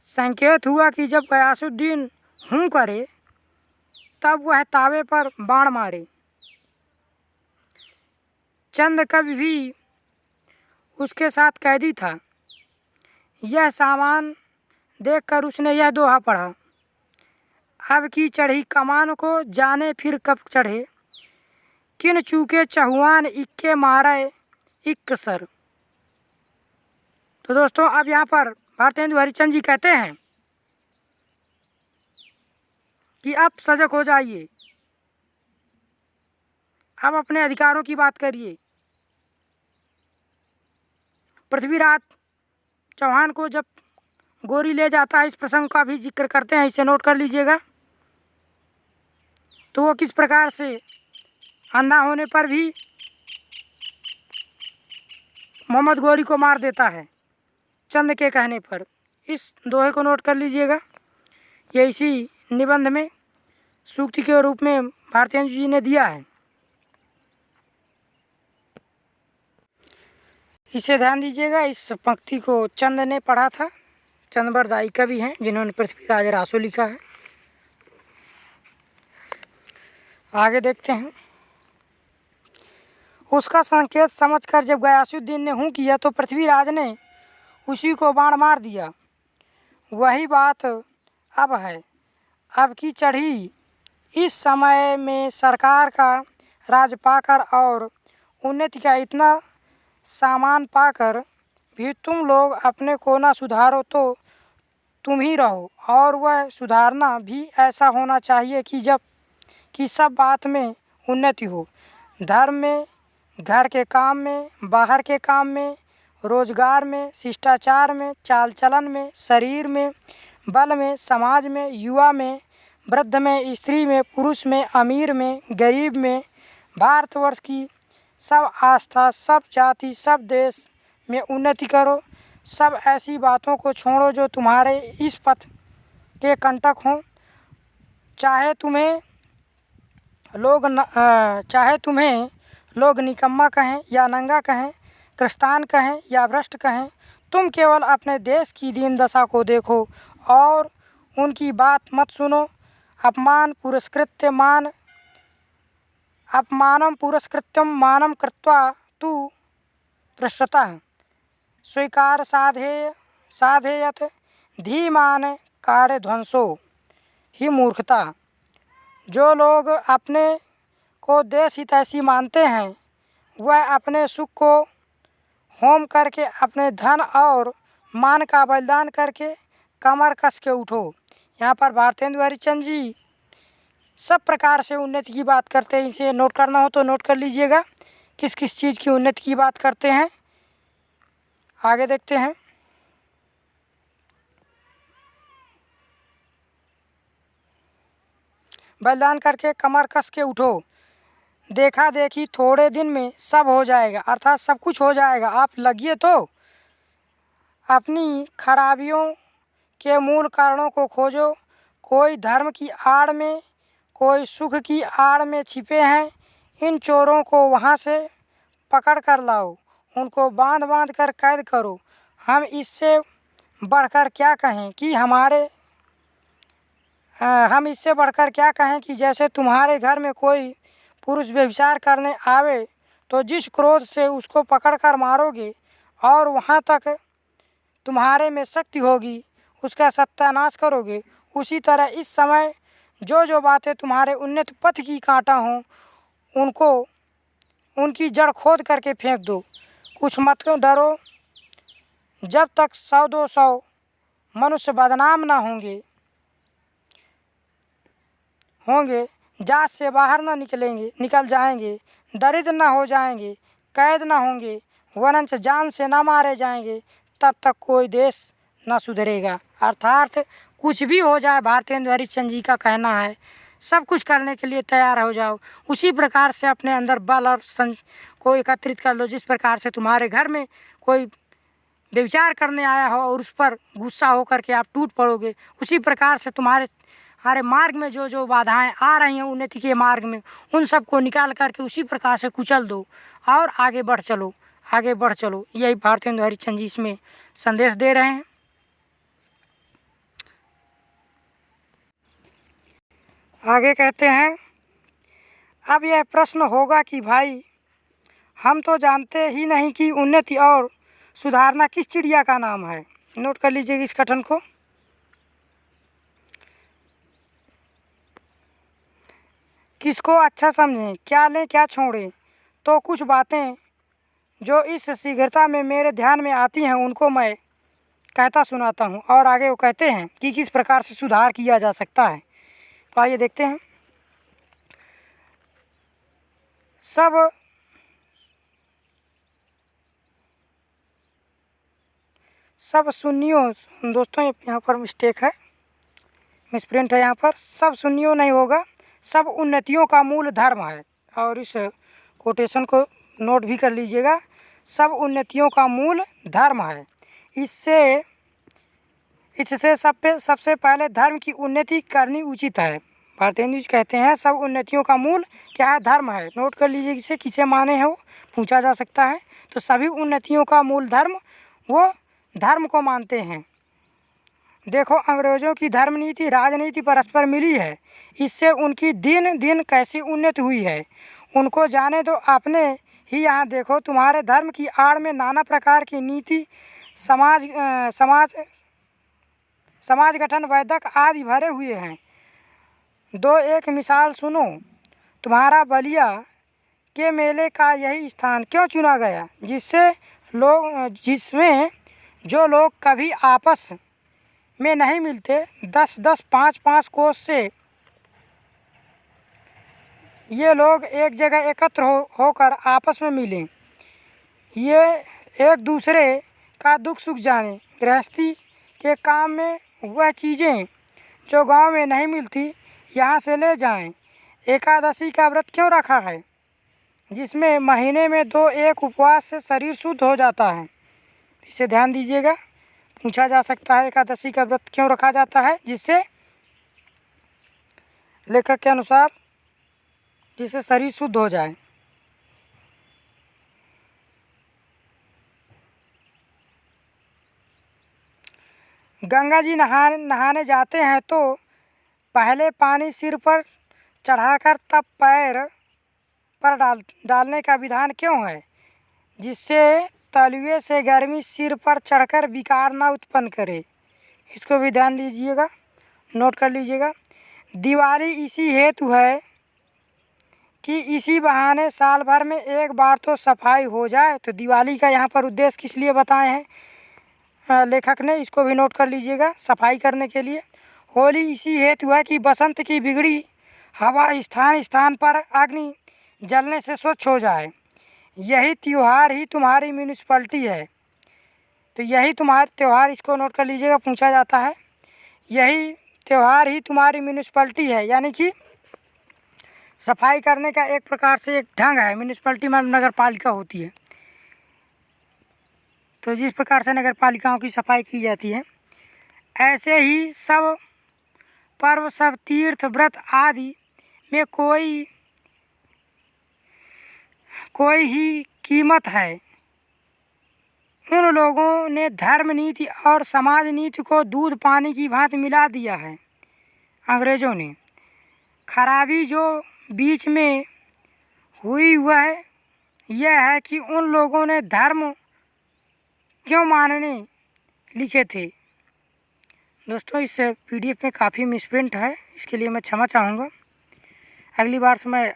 संकेत हुआ कि जब गयासुद्दीन हूँ करे तब वह तावे पर बाण मारे। चंद कवि भी उसके साथ कैदी था। यह सामान देखकर उसने यह दोहा पढ़ा, अब की चढ़ी कमान को जाने फिर कब चढ़े, किन चूके चहुआन इक्के मारे इक्क सर। तो दोस्तों अब यहाँ पर भारतेंदु हरिश्चंद्र जी कहते हैं कि अब सजग हो जाइए, अब अपने अधिकारों की बात करिए। पृथ्वीराज चौहान को जब गोरी ले जाता है, इस प्रसंग का भी जिक्र करते हैं, इसे नोट कर लीजिएगा। तो वो किस प्रकार से अंधा होने पर भी मोहम्मद गोरी को मार देता है चंद के कहने पर। इस दोहे को नोट कर लीजिएगा। ये इसी निबंध में सूक्ति के रूप में भारतेंदु जी ने दिया है। इसे ध्यान दीजिएगा। इस पंक्ति को चंद ने पढ़ा था। चंद बरदाई कवि हैं जिन्होंने पृथ्वीराज रासो लिखा है। आगे देखते हैं। उसका संकेत समझकर जब गयासुद्दीन ने हूँ किया तो पृथ्वीराज ने उसी को बाण मार दिया। वही बात अब है। अब की चढ़ी इस समय में सरकार का राज पाकर और उन्नति का इतना सामान पाकर भी तुम लोग अपने को ना सुधारो तो तुम ही रहो। और वह सुधारना भी ऐसा होना चाहिए कि सब बात में उन्नति हो, धर्म में, घर के काम में, बाहर के काम में, रोजगार में, शिष्टाचार में, चाल चलन में, शरीर में, बल में, समाज में, युवा में, वृद्ध में, स्त्री में, पुरुष में, अमीर में, गरीब में, भारतवर्ष की सब आस्था, सब जाति, सब देश में उन्नति करो। सब ऐसी बातों को छोड़ो जो तुम्हारे इस पथ के कंटक हों। चाहे तुम्हें लोग निकम्मा कहें या नंगा कहें, क्रिस्तान कहें या भ्रष्ट कहें, तुम केवल अपने देश की दीन दशा को देखो और उनकी बात मत सुनो। अपमानं पुरस्कृत्यं मानं कृत्वा तु पृष्ठतः स्वीकार साधेयत धीमान कार्यध्वंसो ही मूर्खता। जो लोग अपने को देश हितैषी मानते हैं वह अपने सुख को होम करके, अपने धन और मान का बलिदान करके कमर कस के उठो। यहाँ पर भारतेंदु हरिश्चंद्र जी सब प्रकार से उन्नति की बात करते हैं। इसे नोट करना हो तो नोट कर लीजिएगा, किस किस चीज़ की उन्नति की बात करते हैं। आगे देखते हैं। बलिदान करके कमर कस के उठो, देखा देखी थोड़े दिन में सब हो जाएगा, अर्थात सब कुछ हो जाएगा। आप लगिए तो अपनी खराबियों के मूल कारणों को खोजो। कोई धर्म की आड़ में, कोई सुख की आड़ में छिपे हैं। इन चोरों को वहाँ से पकड़ कर लाओ, उनको बांध बांध कर कैद करो। हम इससे बढ़कर क्या कहें कि जैसे तुम्हारे घर में कोई पुरुष व्यभिचार करने आवे तो जिस क्रोध से उसको पकड़ कर मारोगे और वहाँ तक तुम्हारे में शक्ति होगी उसका सत्यानाश करोगे, उसी तरह इस समय जो बातें तुम्हारे उन्नत पथ की कांटा हों उनकी जड़ खोद करके फेंक दो। कुछ मत डरो, जब तक 100-200 मनुष्य बदनाम ना होंगे, जात से बाहर ना निकल जाएंगे, दरिद्र ना हो जाएंगे, कैद ना होंगे, वरंच जान से ना मारे जाएंगे, तब तक कोई देश ना सुधरेगा। अर्थात कुछ भी हो जाए, भारतेंदु हरिश्चंद्र जी का कहना है, सब कुछ करने के लिए तैयार हो जाओ। उसी प्रकार से अपने अंदर बल और को एकत्रित कर लो। जिस प्रकार से तुम्हारे घर में कोई व्यभिचार करने आया हो और उस पर गुस्सा होकर के आप टूट पड़ोगे, उसी प्रकार से तुम्हारे मार्ग में जो बाधाएं आ रही हैं उन्नति के मार्ग में, उन सब को निकाल करके उसी प्रकार से कुचल दो और आगे बढ़ चलो। यही भारतेंदु हरिश्चंद्र जी इसमें संदेश दे रहे हैं। आगे कहते हैं, अब यह प्रश्न होगा कि भाई हम तो जानते ही नहीं कि उन्नति और सुधारना किस चिड़िया का नाम है। नोट कर लीजिएगा इस कथन को। किसको अच्छा समझें, क्या लें क्या छोड़ें, तो कुछ बातें जो इस शीघ्रता में मेरे ध्यान में आती हैं उनको मैं कहता सुनाता हूँ। और आगे वो कहते हैं कि किस प्रकार से सुधार किया जा सकता है। तो आइए देखते हैं। सब सुन्नियों, दोस्तों यहाँ पर मिस्टेक है, मिसप्रिंट है यहाँ पर। सब सुन्नियों नहीं होगा, सब उन्नतियों का मूल धर्म है। और इस कोटेशन को नोट भी कर लीजिएगा, सब उन्नतियों का मूल धर्म है। इससे सबसे पहले धर्म की उन्नति करनी उचित है। भारतेंदु जी कहते हैं सब उन्नतियों का मूल क्या है, धर्म है। नोट कर लीजिए, इसे किसे माने हैं वो पूछा जा सकता है। तो सभी उन्नतियों का मूल धर्म वो धर्म को मानते हैं। देखो, अंग्रेज़ों की धर्म नीति राजनीति परस्पर मिली है, इससे उनकी दिन दिन कैसी उन्नति हुई है उनको जाने दो। अपने ही यहाँ देखो, तुम्हारे धर्म की आड़ में नाना प्रकार की नीति, समाज गठन, वैदक आदि भरे हुए हैं। एक मिसाल सुनो, तुम्हारा बलिया के मेले का यही स्थान क्यों चुना गया, जिसमें जो लोग कभी आपस में नहीं मिलते 10-10, 5-5 कोस से ये लोग एक जगह एकत्र होकर आपस में मिलें, ये एक दूसरे का दुख सुख जाने, गृहस्थी के काम में वह चीज़ें जो गांव में नहीं मिलती यहाँ से ले जाएं। एकादशी का व्रत क्यों रखा है, जिसमें महीने में 2-1 उपवास से शरीर शुद्ध हो जाता है। इसे ध्यान दीजिएगा, पूछा जा सकता है एकादशी का व्रत क्यों रखा जाता है, जिससे लेखक के अनुसार जिससे शरीर शुद्ध हो जाए। गंगा जी नहाने जाते हैं तो पहले पानी सिर पर चढ़ाकर तब पैर पर डालने का विधान क्यों है, जिससे तलुए से गर्मी सिर पर चढ़कर विकार ना उत्पन्न करे। इसको भी ध्यान दीजिएगा, नोट कर लीजिएगा। दिवाली इसी हेतु है कि इसी बहाने साल भर में एक बार तो सफाई हो जाए। तो दिवाली का यहाँ पर उद्देश्य किस लिए बताए हैं लेखक ने, इसको भी नोट कर लीजिएगा, सफाई करने के लिए। होली इसी हेतु है कि बसंत की बिगड़ी हवा स्थान स्थान पर अग्नि जलने से स्वच्छ हो जाए। यही त्योहार ही तुम्हारी म्यूनिसिपैलिटी है। तो यही तुम्हारा त्यौहार, इसको नोट कर लीजिएगा, पूछा जाता है। यही त्यौहार ही तुम्हारी म्यूनिसिपैलिटी है, यानी कि सफाई करने का एक प्रकार से एक ढंग है। म्यूनिसिपैलिटी में नगर पालिका होती है, तो जिस प्रकार से नगर पालिकाओं की सफाई की जाती है, ऐसे ही सब पर्व, सब तीर्थ व्रत आदि में कोई ही कीमत है। उन लोगों ने धर्म नीति और समाज नीति को दूध पानी की भांति मिला दिया है अंग्रेज़ों ने। खराबी जो बीच में हुई वह यह है कि उन लोगों ने धर्म क्यों मानने लिखे थे। दोस्तों, इस पीडीएफ में काफ़ी मिसप्रिंट है, इसके लिए मैं क्षमा चाहूँगा। अगली बार से मैं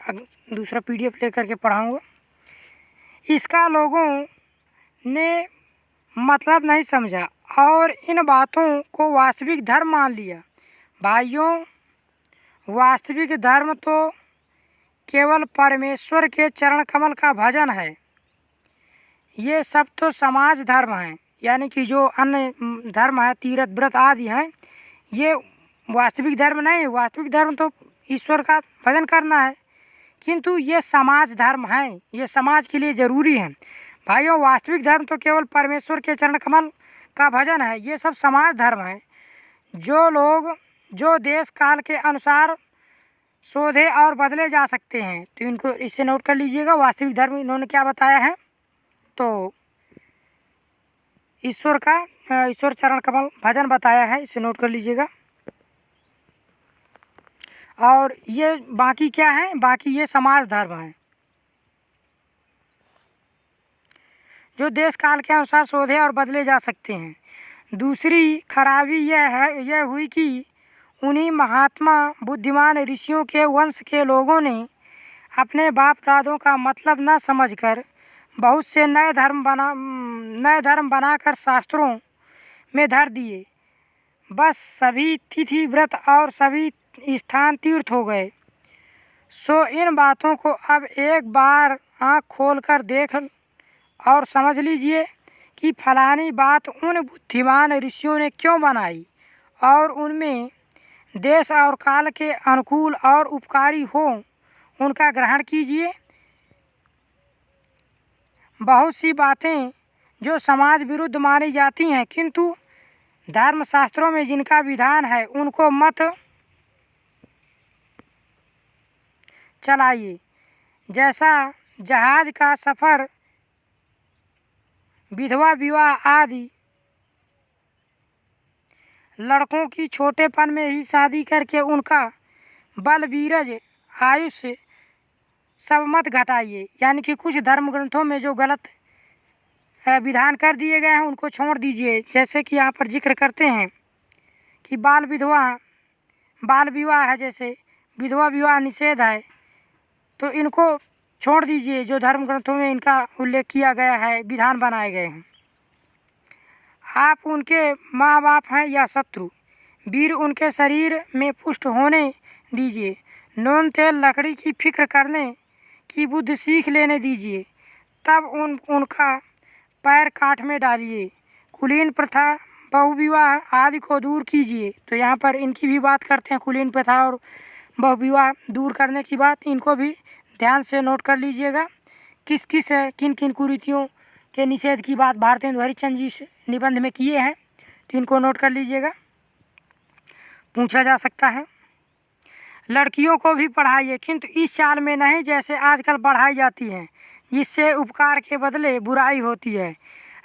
दूसरा पीडीएफ लेकर के पढ़ाऊँगा। इसका लोगों ने मतलब नहीं समझा और इन बातों को वास्तविक धर्म मान लिया। भाइयों, वास्तविक धर्म तो केवल परमेश्वर के चरण कमल का भजन है। ये सब तो समाज धर्म है, यानी कि जो अन्य धर्म है, तीर्थ व्रत आदि हैं, ये वास्तविक धर्म नहीं है। वास्तविक धर्म तो ईश्वर का भजन करना है, किंतु ये समाज धर्म है, ये समाज के लिए ज़रूरी है। भाइयों, वास्तविक धर्म तो केवल परमेश्वर के चरण कमल का भजन है। ये सब समाज धर्म है। जो लोग जो देश काल के अनुसार शोधे और बदले जा सकते हैं। तो इनको इससे नोट कर लीजिएगा। वास्तविक धर्म इन्होंने क्या बताया है, तो ईश्वर चरण कमल भजन बताया है, इसे नोट कर लीजिएगा। और ये बाकी क्या है, बाकी ये समाज धर्म है, जो देश काल के अनुसार शोधे और बदले जा सकते हैं। दूसरी खराबी यह हुई कि उन्हीं महात्मा बुद्धिमान ऋषियों के वंश के लोगों ने अपने बाप दादों का मतलब न समझकर बहुत से नए धर्म बनाकर शास्त्रों में धर दिए। बस सभी तिथि व्रत और सभी स्थान तीर्थ हो गए। सो इन बातों को अब एक बार आँख खोलकर देख और समझ लीजिए कि फलानी बात उन बुद्धिमान ऋषियों ने क्यों बनाई और उनमें देश और काल के अनुकूल और उपकारी हो, उनका ग्रहण कीजिए। बहुत सी बातें जो समाज विरुद्ध मानी जाती हैं, किंतु धर्मशास्त्रों में जिनका विधान है, उनको मत चलाइए। जैसा जहाज का सफ़र, विधवा विवाह आदि, लड़कों की छोटेपन में ही शादी करके उनका बल बीरज आयुष्य सब मत घटाइए। यानी कि कुछ धर्म ग्रंथों में जो गलत विधान कर दिए गए हैं, उनको छोड़ दीजिए। जैसे कि यहाँ पर जिक्र करते हैं कि बाल विवाह है, जैसे विधवा विवाह निषेध है, तो इनको छोड़ दीजिए। जो धर्म ग्रंथों में इनका उल्लेख किया गया है, विधान बनाए गए हैं। आप उनके माँ बाप हैं या शत्रु, वीर उनके शरीर में पुष्ट होने दीजिए। नून तेल लकड़ी की फिक्र करने की बुद्धि सीख लेने दीजिए। तब उनका पैर काठ में डालिए। कुलीन प्रथा, बहुविवाह आदि को दूर कीजिए। तो यहाँ पर इनकी भी बात करते हैं, कुलीन प्रथा और बहुविवाह दूर करने की बात, इनको भी ध्यान से नोट कर लीजिएगा। किन किन कुरीतियों के निषेध की बात भारतेंदु हरिश्चंद्र जी निबंध में किए हैं, तो इनको नोट कर लीजिएगा, पूछा जा सकता है। लड़कियों को भी पढ़ाइए, किंतु इस चाल में नहीं जैसे आजकल पढ़ाई जाती हैं, जिससे उपकार के बदले बुराई होती है।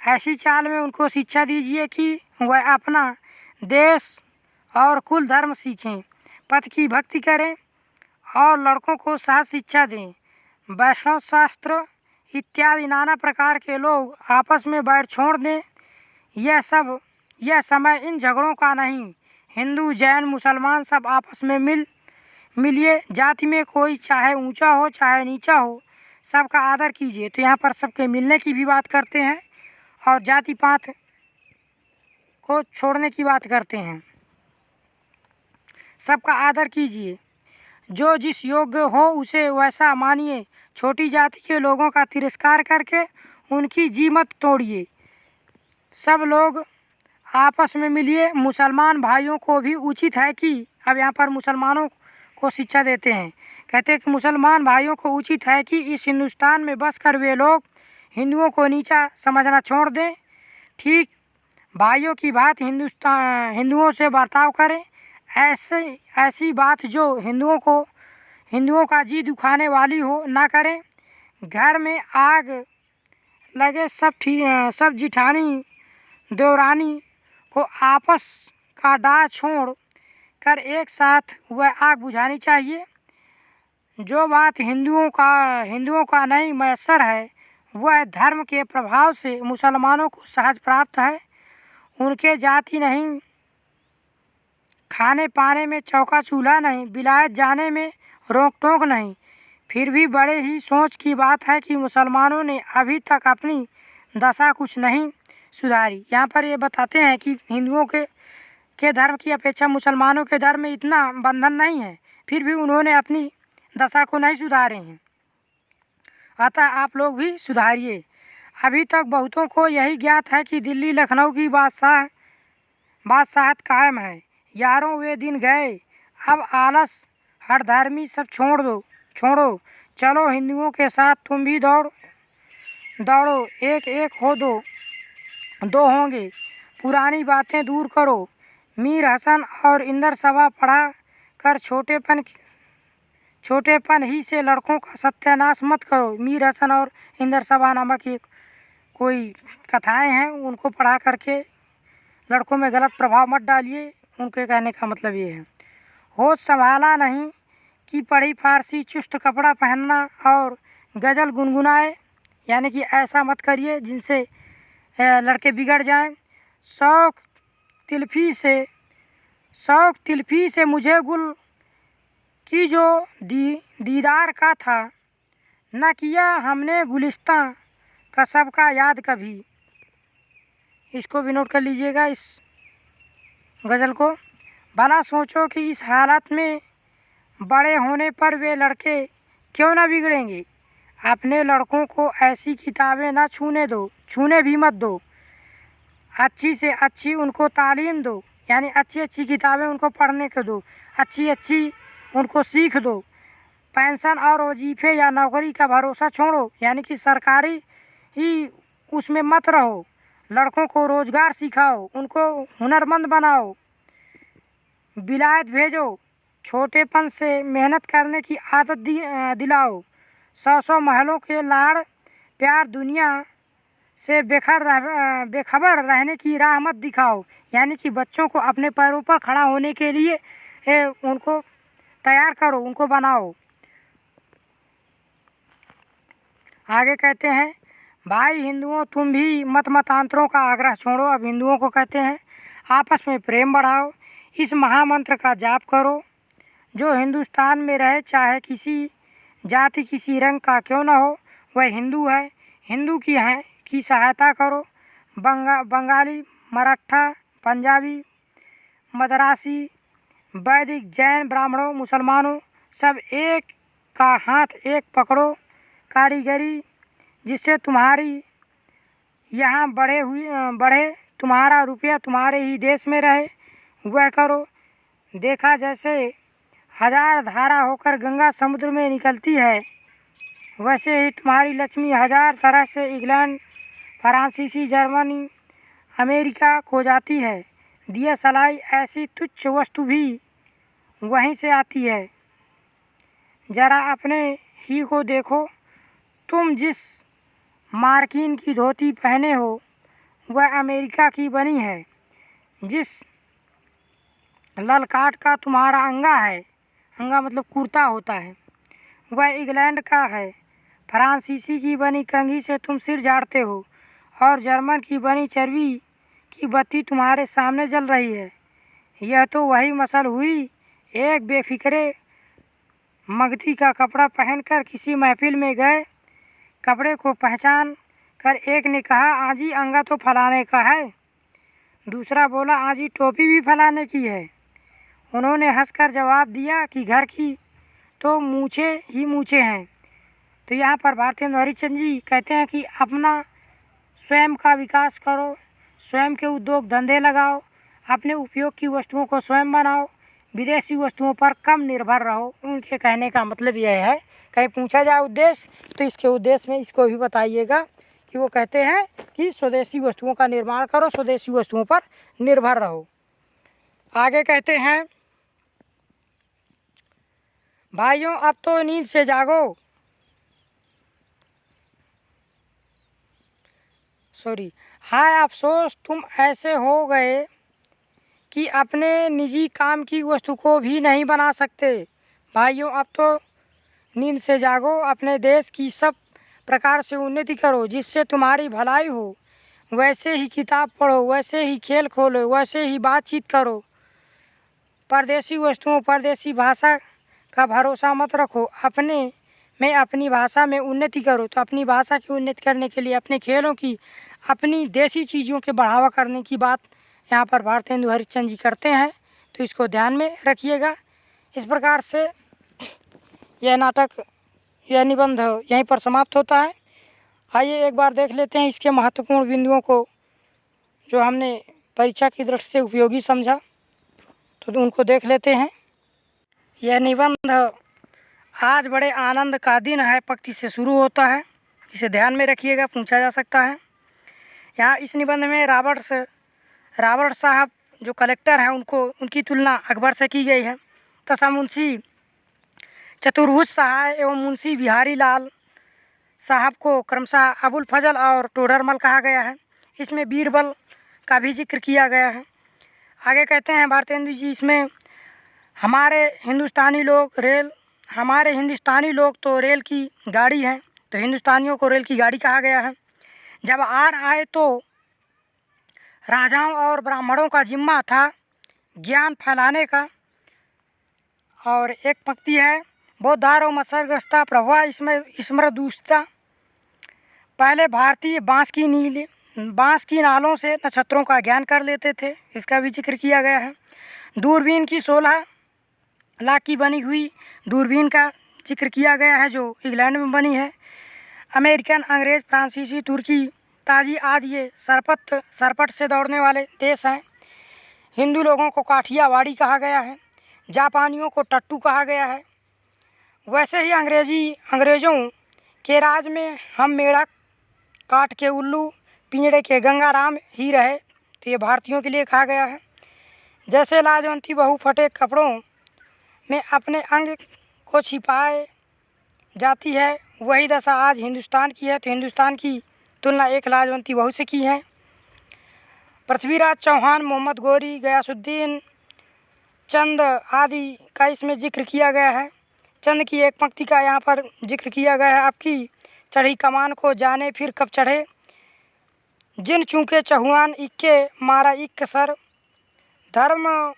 ऐसी चाल में उनको शिक्षा दीजिए कि वह अपना देश और कुल धर्म सीखें, पति की भक्ति करें और लड़कों को सहज शिक्षा दें। वैष्णव शास्त्र इत्यादि नाना प्रकार के लोग आपस में बैर छोड़ दें। यह समय इन झगड़ों का नहीं। हिंदू, जैन, मुसलमान सब आपस में मिल मिलिए। जाति में कोई चाहे ऊंचा हो चाहे नीचा हो, सबका आदर कीजिए। तो यहाँ पर सबके मिलने की भी बात करते हैं और जाति पात को छोड़ने की बात करते हैं। सबका आदर कीजिए, जो जिस योग्य हो उसे वैसा मानिए। छोटी जाति के लोगों का तिरस्कार करके उनकी जी मत तोड़िए। सब लोग आपस में मिलिए। मुसलमान भाइयों को भी उचित है कि, अब यहाँ पर मुसलमानों को शिक्षा देते हैं, कहते हैं कि मुसलमान भाइयों को उचित है कि इस हिंदुस्तान में बस कर वे लोग हिंदुओं को नीचा समझना छोड़ दें। ठीक भाइयों की बात हिंदुओं से बर्ताव करें। ऐसी बात जो हिंदुओं का जी दुखाने वाली हो ना करें। घर में आग लगे सब जिठानी देवरानी को आपस का डाह छोड़ कर एक साथ वह आग बुझानी चाहिए। जो बात हिंदुओं का नहीं मयस्सर है, वह धर्म के प्रभाव से मुसलमानों को सहज प्राप्त है। उनके जाति नहीं, खाने पाने में चौका चूल्हा नहीं, विलायत जाने में रोक टोक नहीं। फिर भी बड़े ही सोच की बात है कि मुसलमानों ने अभी तक अपनी दशा कुछ नहीं सुधारी। यहाँ पर ये बताते हैं कि हिंदुओं के धर्म की अपेक्षा मुसलमानों के धर्म में इतना बंधन नहीं है, फिर भी उन्होंने अपनी दशा को नहीं सुधारे हैं। अतः आप लोग भी सुधारिए। अभी तक बहुतों को यही ज्ञात है कि दिल्ली लखनऊ की बादशाहत कायम है। यारों वे दिन गए, अब आलस हठधर्मी सब छोड़ो। चलो हिंदुओं के साथ तुम भी दौड़ो। एक एक हो दो होंगे। पुरानी बातें दूर करो। मीर हसन और इंदर सभा पढ़ा कर छोटेपन ही से लड़कों का सत्यानाश मत करो। मीर हसन और इंदर सभा नामक एक कोई कथाएं हैं, उनको पढ़ा करके लड़कों में गलत प्रभाव मत डालिए। उनके कहने का मतलब ये है। होश संभाला नहीं कि पढ़ी फारसी चुस्त कपड़ा पहनना और गज़ल गुनगुनाए, यानी कि ऐसा मत करिए जिनसे लड़के बिगड़ जाएं। शौक तिल्फी से मुझे गुल की जो दीदार का था, न किया हमने गुलिस्तां का सबका याद कभी। इसको भी नोट कर लीजिएगा, इस गज़ल को। भला सोचो कि इस हालत में बड़े होने पर वे लड़के क्यों ना बिगड़ेंगे। अपने लड़कों को ऐसी किताबें ना छूने भी मत दो। अच्छी से अच्छी उनको तालीम दो, यानी अच्छी किताबें उनको पढ़ने को दो, अच्छी उनको सीख दो। पेंशन और वजीफ़े या नौकरी का भरोसा छोड़ो, यानी कि सरकारी ही उसमें मत रहो। लड़कों को रोज़गार सिखाओ, उनको हुनरमंद बनाओ, विलायत भेजो। छोटेपन से मेहनत करने की आदत दिलाओ। 100 महलों के लाड़ प्यार दुनिया से बेखबर रहने की राह मत दिखाओ, यानी कि बच्चों को अपने पैरों पर खड़ा होने के लिए उनको तैयार करो, उनको बनाओ। आगे कहते हैं, भाई हिंदुओं तुम भी मतांतरों का आग्रह छोड़ो। अब हिंदुओं को कहते हैं आपस में प्रेम बढ़ाओ। इस महामंत्र का जाप करो। जो हिंदुस्तान में रहे, चाहे किसी जाति किसी रंग का क्यों ना हो, वह हिंदू है। हिंदू की सहायता करो। बंगाली, मराठा, पंजाबी, मद्रासी, वैदिक, जैन, ब्राह्मणों, मुसलमानों, सब एक का हाथ एक पकड़ो। कारीगरी जिससे तुम्हारी यहाँ बढ़े, तुम्हारा रुपया तुम्हारे ही देश में रहे, वह करो। देखा जैसे 1000 धारा होकर गंगा समुद्र में निकलती है, वैसे ही तुम्हारी लक्ष्मी 1000 तरह से इंग्लैंड, फ्रांसीसी, जर्मनी, अमेरिका को जाती है। दिया सलाई ऐसी तुच्छ वस्तु भी वहीं से आती है। जरा अपने ही को देखो। तुम जिस मार्किन की धोती पहने हो, वह अमेरिका की बनी है। जिस ललकाट का तुम्हारा अंगा है, अंगा मतलब कुर्ता होता है, वह इंग्लैंड का है। फ्रांसीसी की बनी कंघी से तुम सिर झाड़ते हो और जर्मन की बनी चर्बी की बत्ती तुम्हारे सामने जल रही है। यह तो वही मसल हुई, एक बेफिक्रे मगधी का कपड़ा पहनकर किसी महफिल में गए। कपड़े को पहचान कर एक ने कहा, आजी अंगा तो फलाने का है। दूसरा बोला, आजी टोपी भी फलाने की है। उन्होंने हंसकर जवाब दिया कि घर की तो मूछे ही मूछे हैं। तो यहाँ पर भारतेंदु हरिश्चंद्र जी कहते हैं कि अपना स्वयं का विकास करो, स्वयं के उद्योग धंधे लगाओ, अपने उपयोग की वस्तुओं को स्वयं बनाओ, विदेशी वस्तुओं पर कम निर्भर रहो। उनके कहने का मतलब यह है, कहीं पूछा जाए उद्देश्य तो इसके उद्देश्य में इसको भी बताइएगा कि वो कहते हैं कि स्वदेशी वस्तुओं का निर्माण करो, स्वदेशी वस्तुओं पर निर्भर रहो। आगे कहते हैं, भाइयों अब तो नींद से जागो। हाय अफसोस तुम ऐसे हो गए कि अपने निजी काम की वस्तु को भी नहीं बना सकते। भाइयों अब तो नींद से जागो, अपने देश की सब प्रकार से उन्नति करो जिससे तुम्हारी भलाई हो। वैसे ही किताब पढ़ो, वैसे ही खेल खोलो, वैसे ही बातचीत करो। परदेशी वस्तुओं, परदेशी भाषा का भरोसा मत रखो, अपने में अपनी भाषा में उन्नति करो। तो अपनी भाषा की उन्नति करने के लिए अपने खेलों की, अपनी देसी चीज़ों के बढ़ावा करने की बात यहाँ पर भारतेंदु हरिश्चंद्र जी करते हैं, तो इसको ध्यान में रखिएगा। इस प्रकार से यह नाटक, यह निबंध यहीं पर समाप्त होता है। आइए एक बार देख लेते हैं इसके महत्वपूर्ण बिंदुओं को, जो हमने परीक्षा की दृष्टि से उपयोगी समझा, तो उनको देख लेते हैं। यह निबंध आज बड़े आनंद का दिन है पंक्ति से शुरू होता है, इसे ध्यान में रखिएगा, पूछा जा सकता है। यहाँ इस निबंध में रावण साहब जो कलेक्टर हैं उनकी तुलना अकबर से की गई है तथा मुंशी चतुर्भुज सहाय एवं मुंशी बिहारी लाल साहब को क्रमशः अबुल फजल और टोडरमल कहा गया है। इसमें बीरबल का भी जिक्र किया गया है। आगे कहते हैं भारतेंदु जी, इसमें हमारे हिंदुस्तानी लोग तो रेल की गाड़ी हैं, तो हिंदुस्तानियों को रेल की गाड़ी कहा गया है। जब आर आए तो राजाओं और ब्राह्मणों का जिम्मा था ज्ञान फैलाने का। और एक पंक्ति है, बौद्धारो मत्सरग्रस्ता प्रभा इसमें स्मृदूषता। पहले भारतीय बांस की नालों से नक्षत्रों का ज्ञान कर लेते थे, इसका भी जिक्र किया गया है। दूरबीन की 16 लाख की बनी हुई दूरबीन का जिक्र किया गया है, जो इंग्लैंड में बनी है। अमेरिकन, अंग्रेज़, फ्रांसीसी, तुर्की, ताजी आदि ये सरपट से दौड़ने वाले देश हैं। हिंदू लोगों को काठियावाड़ी कहा गया है, जापानियों को टट्टू कहा गया है। वैसे ही अंग्रेज़ों के राज में हम मेढक, काठ के उल्लू, पिंजड़े के गंगाराम ही रहे, तो ये भारतीयों के लिए कहा गया है। जैसे लाजवंती बहू फटे कपड़ों में अपने अंग को छिपाए जाती है, वही दशा आज हिंदुस्तान की है। तो हिंदुस्तान की तुलना एक लाजवंती बहू से की है। पृथ्वीराज चौहान, मोहम्मद गोरी, गयासुद्दीन, चंद आदि का इसमें जिक्र किया गया है। चंद की एक पंक्ति का यहाँ पर जिक्र किया गया है, आपकी चढ़ी कमान को जाने फिर कब चढ़े, जिन चूके चहुआन इक्के मारा इक्क सर। धर्म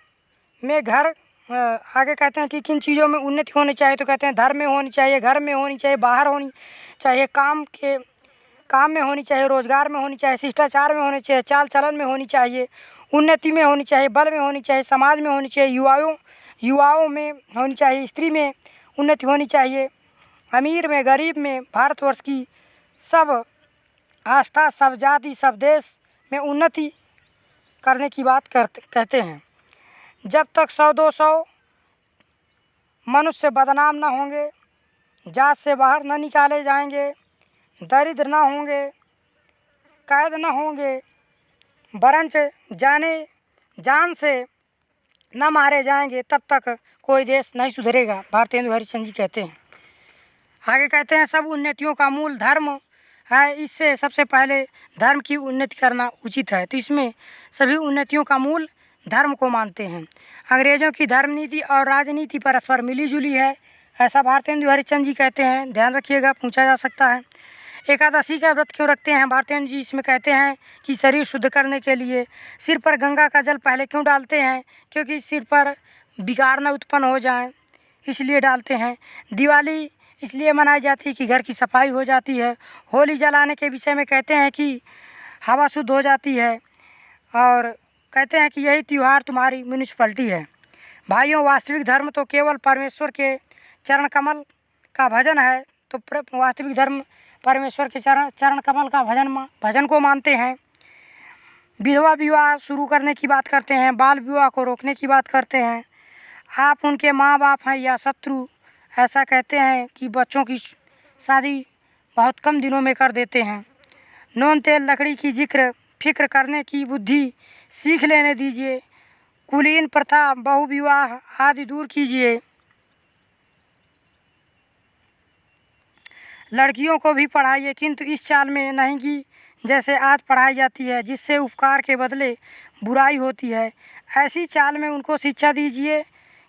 में घर, आगे कहते हैं कि किन चीज़ों में उन्नति होनी चाहिए, तो कहते हैं धर्म में होनी चाहिए, घर में होनी चाहिए, बाहर होनी चाहिए, काम में होनी चाहिए, रोजगार में होनी चाहिए, शिष्टाचार में होनी चाहिए, चाल चलन में होनी चाहिए, उन्नति में होनी चाहिए, बल में होनी चाहिए, समाज में होनी चाहिए, युवाओं में होनी चाहिए, स्त्री में उन्नति होनी चाहिए, अमीर में, गरीब में, भारतवर्ष की सब आस्था, सब जाति, सब देश में उन्नति करने की बात कहते हैं। जब तक 100-200 मनुष्य बदनाम ना होंगे, जात से बाहर न निकाले जाएंगे, दरिद्र ना होंगे, कैद न होंगे, बरंच जान से न मारे जाएंगे, तब तक कोई देश नहीं सुधरेगा, भारतेंदु हरिश्चंद्र जी कहते हैं। आगे कहते हैं, सब उन्नतियों का मूल धर्म है, इससे सबसे पहले धर्म की उन्नति करना उचित है। तो इसमें सभी उन्नतियों का मूल धर्म को मानते हैं। अंग्रेज़ों की धर्म नीति और राजनीति परस्पर मिली जुली है, ऐसा भारतेंदु हरिश्चंद्र जी कहते हैं, ध्यान रखिएगा, पूछा जा सकता है। एकादशी का व्रत क्यों रखते हैं भारतेंदु जी, इसमें कहते हैं कि शरीर शुद्ध करने के लिए। सिर पर गंगा का जल पहले क्यों डालते हैं, क्योंकि सिर पर विकार न उत्पन्न हो जाए, इसलिए डालते हैं। दिवाली इसलिए मनाई जाती है कि घर की सफाई हो जाती है। होली जलाने के विषय में कहते हैं कि हवा शुद्ध हो जाती है और कहते हैं कि यही त्यौहार तुम्हारी म्यूनिसिपैलिटी है। भाइयों, वास्तविक धर्म तो केवल परमेश्वर के चरण कमल का भजन है। तो वास्तविक धर्म परमेश्वर के चरण कमल का भजन को मानते हैं। विधवा विवाह शुरू करने की बात करते हैं, बाल विवाह को रोकने की बात करते हैं। आप उनके माँ बाप हैं या शत्रु, ऐसा कहते हैं कि बच्चों की शादी बहुत कम दिनों में कर देते हैं। नून तेल लकड़ी की फिक्र करने की बुद्धि सीख लेने दीजिए। कुलीन प्रथा, बहु विवाह आदि दूर कीजिए। लड़कियों को भी पढ़ाइए, किंतु इस चाल में नहीं कि जैसे आज पढ़ाई जाती है, जिससे उपकार के बदले बुराई होती है। ऐसी चाल में उनको शिक्षा दीजिए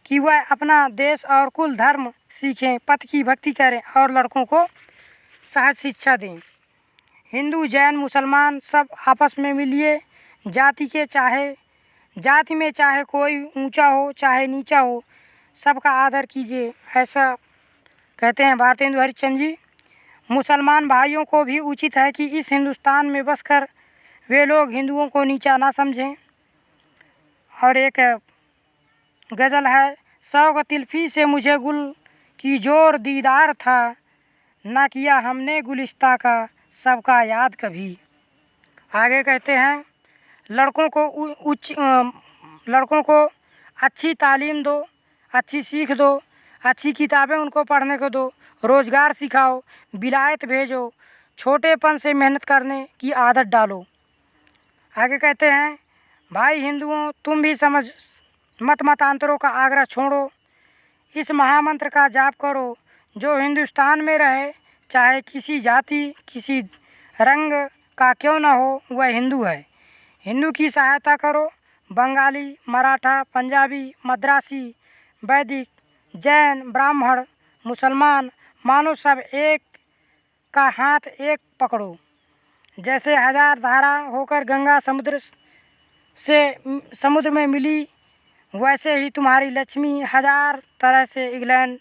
कि वह अपना देश और कुल धर्म सीखें, पति की भक्ति करें और लड़कों को सहज शिक्षा दें। हिंदू, जैन, मुसलमान सब आपस में मिलिए। जाति में चाहे कोई ऊंचा हो चाहे नीचा हो, सबका आदर कीजिए, ऐसा कहते हैं भारतेंदु हरिश्चंद्र जी। मुसलमान भाइयों को भी उचित है कि इस हिंदुस्तान में बसकर वे लोग हिंदुओं को नीचा ना समझें। और एक गज़ल है, शौक़ तिल्फी से मुझे गुल की जोर दीदार था, ना किया हमने गुलिस्तां का सबका याद कभी। आगे कहते हैं, लड़कों को अच्छी तालीम दो, अच्छी सीख दो, अच्छी किताबें उनको पढ़ने को दो, रोज़गार सिखाओ, विलायत भेजो, छोटेपन से मेहनत करने की आदत डालो। आगे कहते हैं, भाई हिंदुओं, तुम भी मतांतरों का आग्रह छोड़ो, इस महामंत्र का जाप करो। जो हिंदुस्तान में रहे, चाहे किसी जाति किसी रंग का क्यों न हो, वह हिंदू है। हिंदू की सहायता करो। बंगाली, मराठा, पंजाबी, मद्रासी, वैदिक, जैन, ब्राह्मण, मुसलमान, मानो सब एक का हाथ एक पकड़ो। जैसे हजार धारा होकर गंगा समुद्र में मिली, वैसे ही तुम्हारी लक्ष्मी हजार तरह से इंग्लैंड,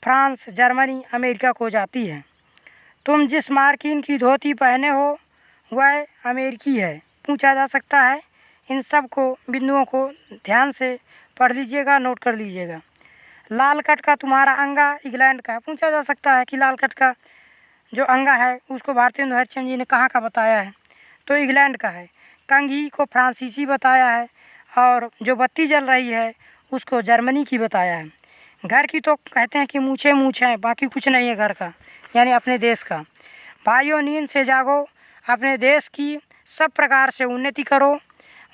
फ्रांस, जर्मनी, अमेरिका को जाती है। तुम जिस मार्किन की धोती पहने हो, वह अमेरिकी है, पूछा जा सकता है। इन सब को बिंदुओं को ध्यान से पढ़ लीजिएगा, नोट कर लीजिएगा। लाल कट का तुम्हारा अंगा इंग्लैंड का है, पूछा जा सकता है कि लाल कट का जो अंगा है उसको भारतेंदु हरिश्चंद्र जी ने कहाँ का बताया है, तो इंग्लैंड का है। कंघी को फ्रांसीसी बताया है और जो बत्ती जल रही है उसको जर्मनी की बताया है। घर की तो कहते हैं कि मूछें हैं, बाकी कुछ नहीं है घर का, यानी अपने देश का। भाइयों, नींद से जागो, अपने देश की सब प्रकार से उन्नति करो,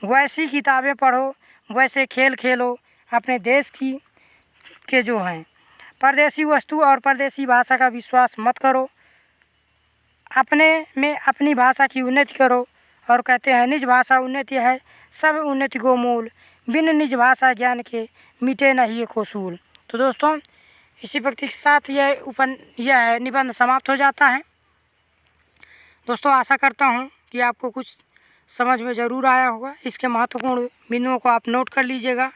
वैसी किताबें पढ़ो, वैसे खेल खेलो। अपने देश के जो हैं परदेशी वस्तु और परदेशी भाषा का विश्वास मत करो, अपने में अपनी भाषा की उन्नति करो। और कहते हैं, निज भाषा उन्नति है, सब उन्नति को मूल, बिन निज भाषा ज्ञान के मिटे नहीं को सूल। तो दोस्तों, इसी भक्ति के साथ यह निबंध समाप्त हो जाता है। दोस्तों, आशा करता हूँ कि आपको कुछ समझ में ज़रूर आया होगा। इसके महत्वपूर्ण बिंदुओं को आप नोट कर लीजिएगा।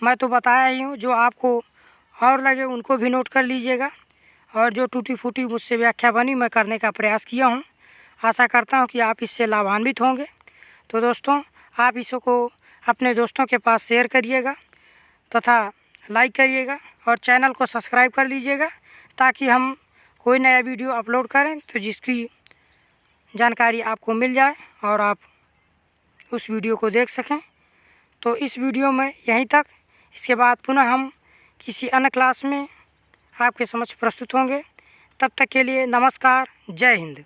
मैं तो बताया ही हूँ, जो आपको और लगे उनको भी नोट कर लीजिएगा। और जो टूटी फूटी मुझसे व्याख्या बनी, मैं करने का प्रयास किया हूँ। आशा करता हूँ कि आप इससे लाभान्वित होंगे। तो दोस्तों, आप इसको अपने दोस्तों के पास शेयर करिएगा तथा लाइक करिएगा और चैनल को सब्सक्राइब कर लीजिएगा, ताकि हम कोई नया वीडियो अपलोड करें तो जिसकी जानकारी आपको मिल जाए और आप उस वीडियो को देख सकें। तो इस वीडियो में यहीं तक। इसके बाद पुनः हम किसी अन्य क्लास में आपके समक्ष प्रस्तुत होंगे। तब तक के लिए नमस्कार, जय हिंद।